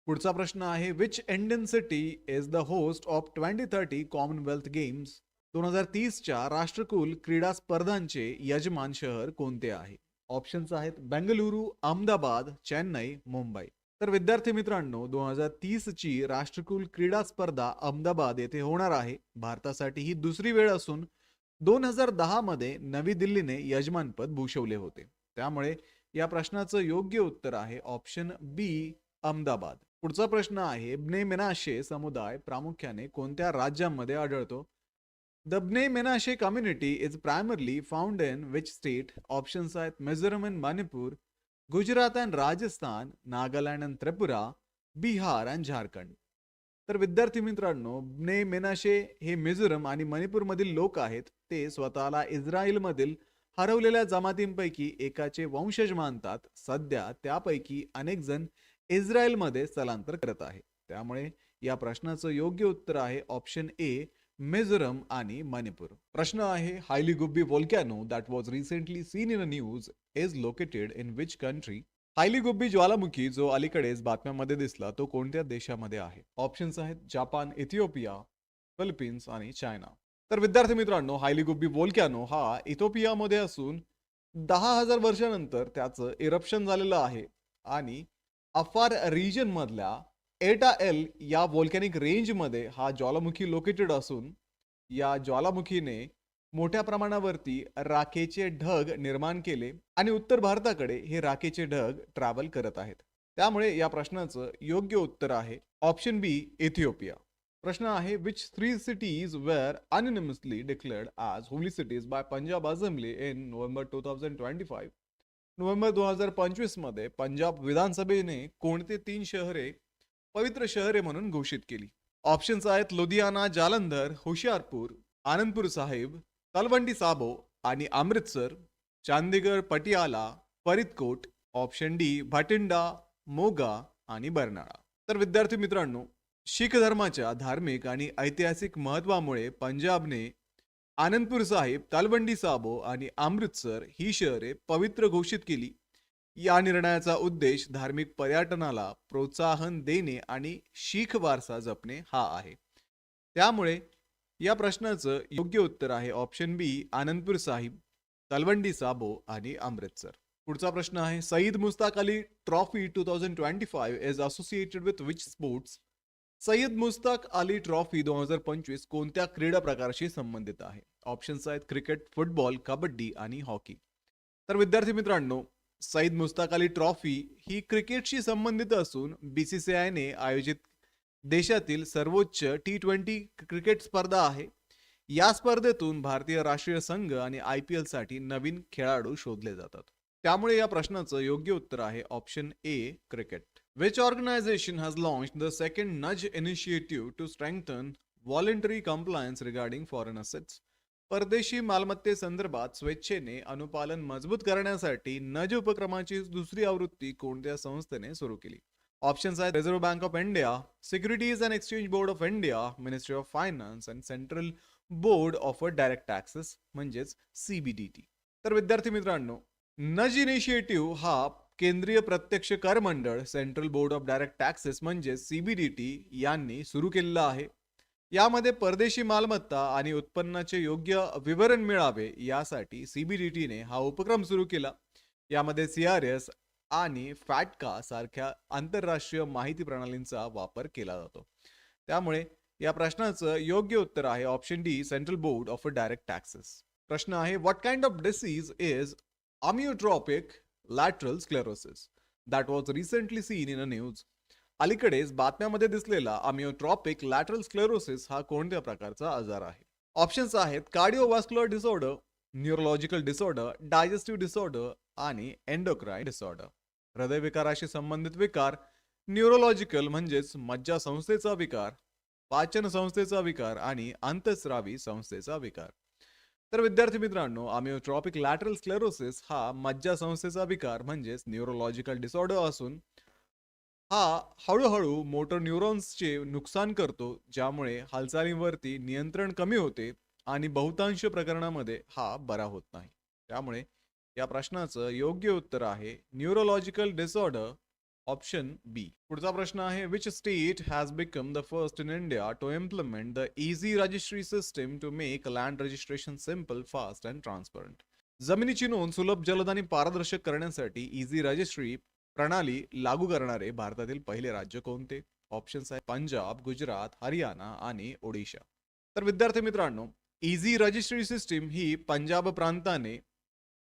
पुढचा प्रश्न आहे which Indian city is the host of 2030 commonwealth games? 2030च्या राष्ट्रकुल क्रीडा स्पर्धांचे यजमान शहर कोणते आहे? ऑप्शन्स आहेत बेंगलुरू, अहमदाबाद, चेन्नई, मुंबई. तर विद्यार्थी मित्रांनो, 2030 ची राष्ट्रकुल क्रीडा स्पर्धा अहमदाबाद येथे होणार आहे. भारतासाठी ही दुसरी वेळ असून 2010 मध्ये नवी दिल्लीने यजमानपद भूषवले होते. त्यामुळे या प्रश्नाचं योग्य उत्तर आहे ऑप्शन बी, अहमदाबाद. पुढचा प्रश्न आहे ब्ने मेनाशे समुदाय प्रामुख्याने कोणत्या राज्यांमध्ये आढळतो? The Bnei Menashe community is primarily found in which state? Options आहेत Mizoram and Manipur, Gujarat and Rajasthan, Nagaland and Tripura, Bihar and Jharkhand. तर विद्यार्थी मित्रांनो, ब्ने मेनाशे हे मिझोरम आणि मणिपूर मधील लोक आहेत. ते स्वतःला इस्रायल मधील हरवलेल्या जमातींपैकी एकाचे वंशज मानतात. सध्या त्यापैकी अनेक जण इस्रायल मध्ये स्थलांतर करत आहे. त्यामुळे या प्रश्नाचं योग्य उत्तर आहे ऑप्शन ए, मिझोरम आणि मणिपूर. प्रश्न आहे Hayli Gubbi volcano that was recently seen in a news is located in which country? Hayli Gubbi ज्वालामुखी जो अलीकडेच बातम्यांमध्ये दिसला तो कोणत्या देशामध्ये आहे? ऑप्शन्स आहेत जपान, इथिओपिया, फिलिपिन्स आणि चायना. तर विद्यार्थी मित्रांनो, हायली गुब्बी वोल्कॅनो हा इथिओपियामध्ये असून 10,000 वर्षानंतर त्याचं इरप्शन झालेलं आहे आणि अफार रिजन मधल्या एटा एल या व्होल्कॅनिक रेंज मध्ये हा ज्वालामुखी लोकेटेड असून या ज्वालामुखीने मोठ्या प्रमाणावरती राखेचे ढग निर्माण केले आणि उत्तर भारताकडे हे राखेचे ढग ट्रॅव्हल करत आहेत. त्यामुळे या प्रश्नाचं योग्य उत्तर आहे ऑप्शन बी, इथिओपिया. प्रश्न आहे which 3 cities were unanimously declared as holy cities by Punjab assembly in November 2025? November 2025 मध्ये पंजाब विधानसभेने कोणते 3 शहरे पवित्र शहरे म्हणून घोषित केली? ऑप्शन्स आहेत लुधियाना, जालंधर, होशियारपूर, आनंदपूर साहिब, तलवंडी साबो आणि अमृतसर, चंदीगड, पटियाला, फरीदकोट. ऑप्शन डी, भटिंडा, मोगा आणि बर्नाळा. तर विद्यार्थी मित्रांनो, शीख धर्माच्या धार्मिक आणि ऐतिहासिक महत्वामुळे पंजाबने आनंदपूर साहिब, तलवंडी साबो आणि अमृतसर ही शहरे पवित्र घोषित केली. या निर्णयाचा उद्देश धार्मिक पर्यटनाला प्रोत्साहन देणे आणि शीख वारसा जपणे हा आहे. त्यामुळे या प्रश्नाचं योग्य उत्तर आहे ऑप्शन बी, आनंदपूर साहिब, तलवंडी साबो आणि अमृतसर. पुढचा प्रश्न आहे Syed Mushtaq Ali trophy 2025 is associated with which sports? Syed Mushtaq Ali trophy 2025 कोणत्या क्रीडा प्रकाराशी संबंधित आहे? ऑप्शन्स आहेत क्रिकेट, फुटबॉल, कबड्डी आणि हॉकी. तर विद्यार्थी मित्रांनो, सईद मुस्ताक अली ट्रॉफी ही क्रिकेटशी संबंधित असून BCCIने आयोजित देशातील सर्वोच्च T20 क्रिकेट स्पर्धा आहे. या स्पर्धेतून भारतीय राष्ट्रीय संघ आणि IPL साठी नवीन खेळाडू शोधले जातात. त्यामुळे या प्रश्नाचं योग्य उत्तर आहे option A, cricket. Which organization has launched the second nudge initiative to strengthen voluntary compliance regarding foreign assets? परदेशी मालमत्ते संदर्भात स्वेच्छेने अनुपालन मजबूत करण्यासाठी नज उपक्रमाची दुसरी आवृत्ती कोणत्या संस्थेने सुरू केली? ऑप्शन्स आहेत reserve bank of India, securities and exchange board of India, ministry of finance and central board of direct taxes म्हणजेच CBDT. तर विद्यार्थी मित्रांनो, नज इनिशिएटिव्ह हा केंद्रीय प्रत्यक्ष कर मंडळ central board of direct taxes म्हणजे CBDT यांनी सुरू केलेला आहे. यामध्ये परदेशी मालमत्ता आणि उत्पन्नाचे योग्य विवरण मिळावे यासाठी CBDTने हा उपक्रम सुरू केला. यामध्ये CRS, आणि फॅटका सारख्या आंतरराष्ट्रीय माहिती प्रणालींचा वापर केला जातो. त्यामुळे या प्रश्नाचं योग्य उत्तर आहे option D, central board of direct taxes. प्रश्न आहे, what kind of disease is amyotrophic lateral sclerosis that was recently seen in a news. अलीकडेच बातम्यामध्ये दिसलेला अमियोट्रॉपिक लॅटरल स्क्लेरोसिस हा कोणत्या प्रकारचा आजार आहे? ऑप्शन्स आहेत cardiovascular disorder, neurological disorder, digestive disorder आणि एंडोक्राइन डिसऑर्डर. हृदयविकाराशी संबंधित विकार, न्यूरोलॉजिकल म्हणजेच मज्जा संस्थेचा विकार, पाचन संस्थेचा विकार आणि अंतस्रावी संस्थेचा विकार. तर विद्यार्थी मित्रांनो, अमियोट्रॉपिक लॅटरल स्क्लेरोसिस हा मज्जा संस्थेचा विकार म्हणजेच न्यूरोलॉजिकल डिसऑर्डर असून हा हळूहळू मोटर न्यूरॉन्सचे नुकसान करतो, ज्यामुळे हालचालींवरती नियंत्रण कमी होते आणि बहुतांश प्रकरणामध्ये हा बरा होत नाही. त्यामुळे या प्रश्नाचं योग्य उत्तर आहे न्यूरोलॉजिकल डिसऑर्डर, ऑप्शन बी. पुढचा प्रश्न आहे, which state has become the first in India to implement the easy registry system to make land registration simple, fast and transparent. जमिनीची नोंद सुलभ, जलद आणि पारदर्शक करण्यासाठी इझी रजिस्ट्री प्रणाली लागू करणारे भारतातील पहिले राज्य कोणते? ऑप्शन्स आहे पंजाब, गुजरात, हरियाणा आणि ओडिशा. तर विद्यार्थी मित्रांनो, इझी रजिस्ट्री सिस्टीम ही पंजाब प्रांताने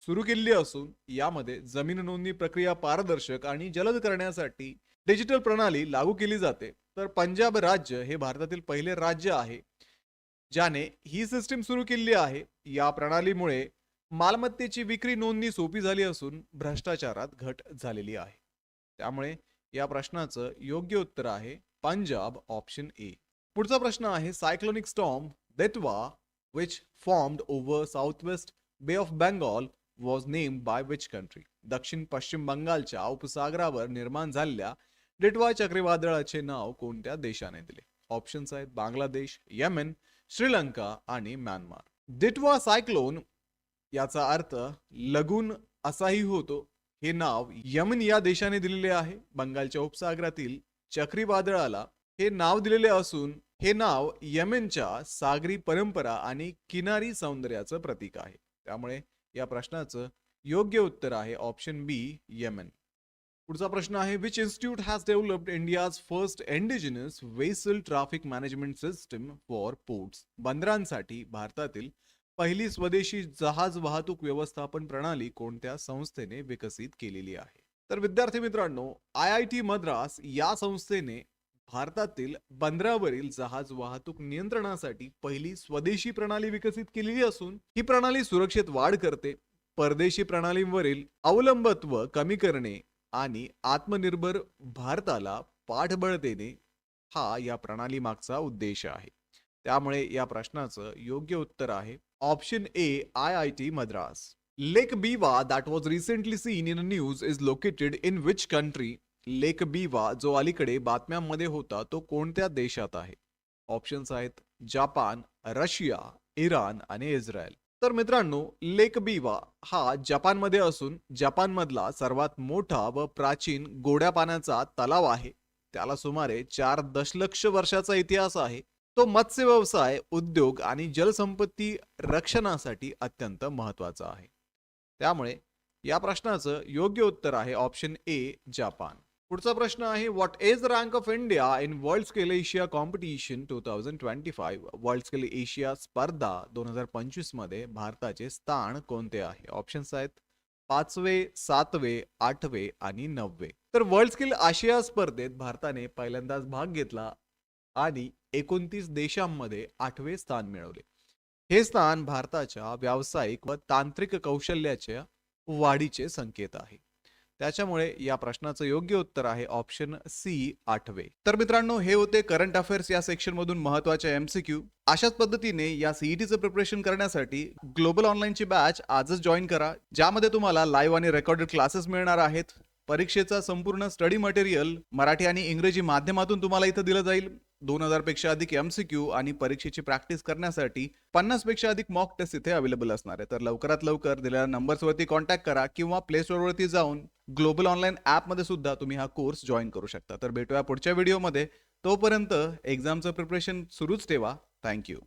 सुरू केली असून यामध्ये जमीन नोंदणी प्रक्रिया पारदर्शक आणि जलद करण्यासाठी डिजिटल प्रणाली लागू केली जाते. तर पंजाब राज्य हे भारतातील पहिले राज्य आहे ज्याने ही सिस्टीम सुरू केली आहे. या प्रणालीमुळे मालमत्तेची विक्री नोंदणी सोपी झाली असून भ्रष्टाचारात घट झालेली आहे. त्यामुळे या प्रश्नाचं योग्य उत्तर आहे पंजाब, ऑप्शन ए. पुढचा प्रश्न आहे, cyclonic storm Ditwah which formed over southwest bay of Bengal was named by which country. दक्षिण पश्चिम बंगालच्या उपसागरावर निर्माण झालेल्या डेटवा चक्रीवादळाचे नाव कोणत्या देशाने दिले? ऑप्शन्स आहेत बांगलादेश, येमेन, श्रीलंका आणि म्यानमार. डेटवा सायक्लोन याचा अर्थ लगून असाही होतो. हे नाव यमन या देशाने दिलेले आहे. बंगालच्या उपसागरातील चक्रीवादळाला हे नाव दिलेले असून हे नाव यमेनच्या सागरी परंपरा आणि किनारी सौंदर्याचं प्रतीक आहे. त्यामुळे या प्रश्नाचं योग्य उत्तर आहे ऑप्शन बी, येमेन. पुढचा प्रश्न आहे, which institute has developed India's first indigenous vessel traffic management system for ports. बंदरांसाठी भारतातील पहिली स्वदेशी जहाज वाहतूक व्यवस्थापन प्रणाली कोणत्या संस्थेने विकसित केलेली आहे? तर विद्यार्थी मित्रांनो, IIT मद्रास या संस्थेने भारतातील बंदरावरील जहाज वाहतूक नियंत्रणासाठी पहिली स्वदेशी प्रणाली विकसित केलेली असून ही प्रणाली सुरक्षेत वाढ करते, परदेशी प्रणालींवरील अवलंबित्व कमी करणे आणि आत्मनिर्भर भारताला पाठबळ देणे हा या प्रणाली मागचा उद्देश आहे. त्यामुळे या प्रश्नाचं योग्य उत्तर आहे option A, IIT Madras. Lake Biwa that was recently seen in a news is located in which country. Lake Biwa जो अलीकडे बातम्यांमध्ये होता तो कोणत्या देशात आहे? ऑप्शन्स आहेत जपान, रशिया, इराण आणि इस्रायल. तर मित्रांनो, लेक बीवा हा जपानमध्ये असून जपानमधला सर्वात मोठा व प्राचीन गोड्या पाण्याचा तलाव आहे. त्याला सुमारे 4 दशलक्ष वर्षाचा इतिहास आहे. तो मत्स्य व्यवसाय, उद्योग आणि जलसंपत्ती रक्षणासाठी अत्यंत महत्वाचा आहे. त्यामुळे या प्रश्नाचं योग्य उत्तर आहे ऑप्शन ए, जपान. पुढचा प्रश्न आहे, what is the rank of India in world scale Asia competition 2025. World scale Asia स्पर्धा 2025 मध्ये भारताचे स्थान कोणते आहे? ऑप्शन्स आहेत 5वे, 7वे, 8वे आणि 9वे. तर वर्ल्ड स्केल आशिया स्पर्धेत भारताने पहिल्यांदाच भाग घेतला आणि 29 देशांमध्ये 8वे स्थान मिळवले. हे स्थान भारताच्या व्यावसायिक व तांत्रिक कौशल्याच्या वाढीचे संकेत आहे. त्याच्यामुळे या प्रश्नाचं योग्य उत्तर आहे ऑप्शन सी, 8वे. तर मित्रांनो, हे होते करंट अफेअर्स या सेक्शन मधून महत्त्वाचे MCQ. अशाच पद्धतीने या CETचं प्रिपरेशन करण्यासाठी ग्लोबल ऑनलाईनची बॅच आजच जॉईन करा, ज्यामध्ये तुम्हाला लाईव्ह आणि रेकॉर्डेड क्लासेस मिळणार आहेत. परीक्षेचा संपूर्ण स्टडी मटेरियल मराठी आणि इंग्रजी माध्यमातून तुम्हाला इथं दिलं जाईल. 2000 पेक्षा अधिक MCQ आणि परीक्षेची प्रॅक्टिस करण्यासाठी 50 पेक्षा अधिक मॉक टेस्ट इथे अवेलेबल असणार आहे. तर लवकरात लवकर दिलेल्या नंबर्सवरती कॉन्टॅक्ट करा किंवा प्ले स्टोअरवरती जाऊन ग्लोबल ऑनलाईन ॲपमध्ये सुद्धा तुम्ही हा कोर्स जॉईन करू शकता. तर भेटूया पुढच्या व्हिडिओमध्ये. तोपर्यंत एक्झामचं प्रिपरेशन सुरूच ठेवा. थँक्यू.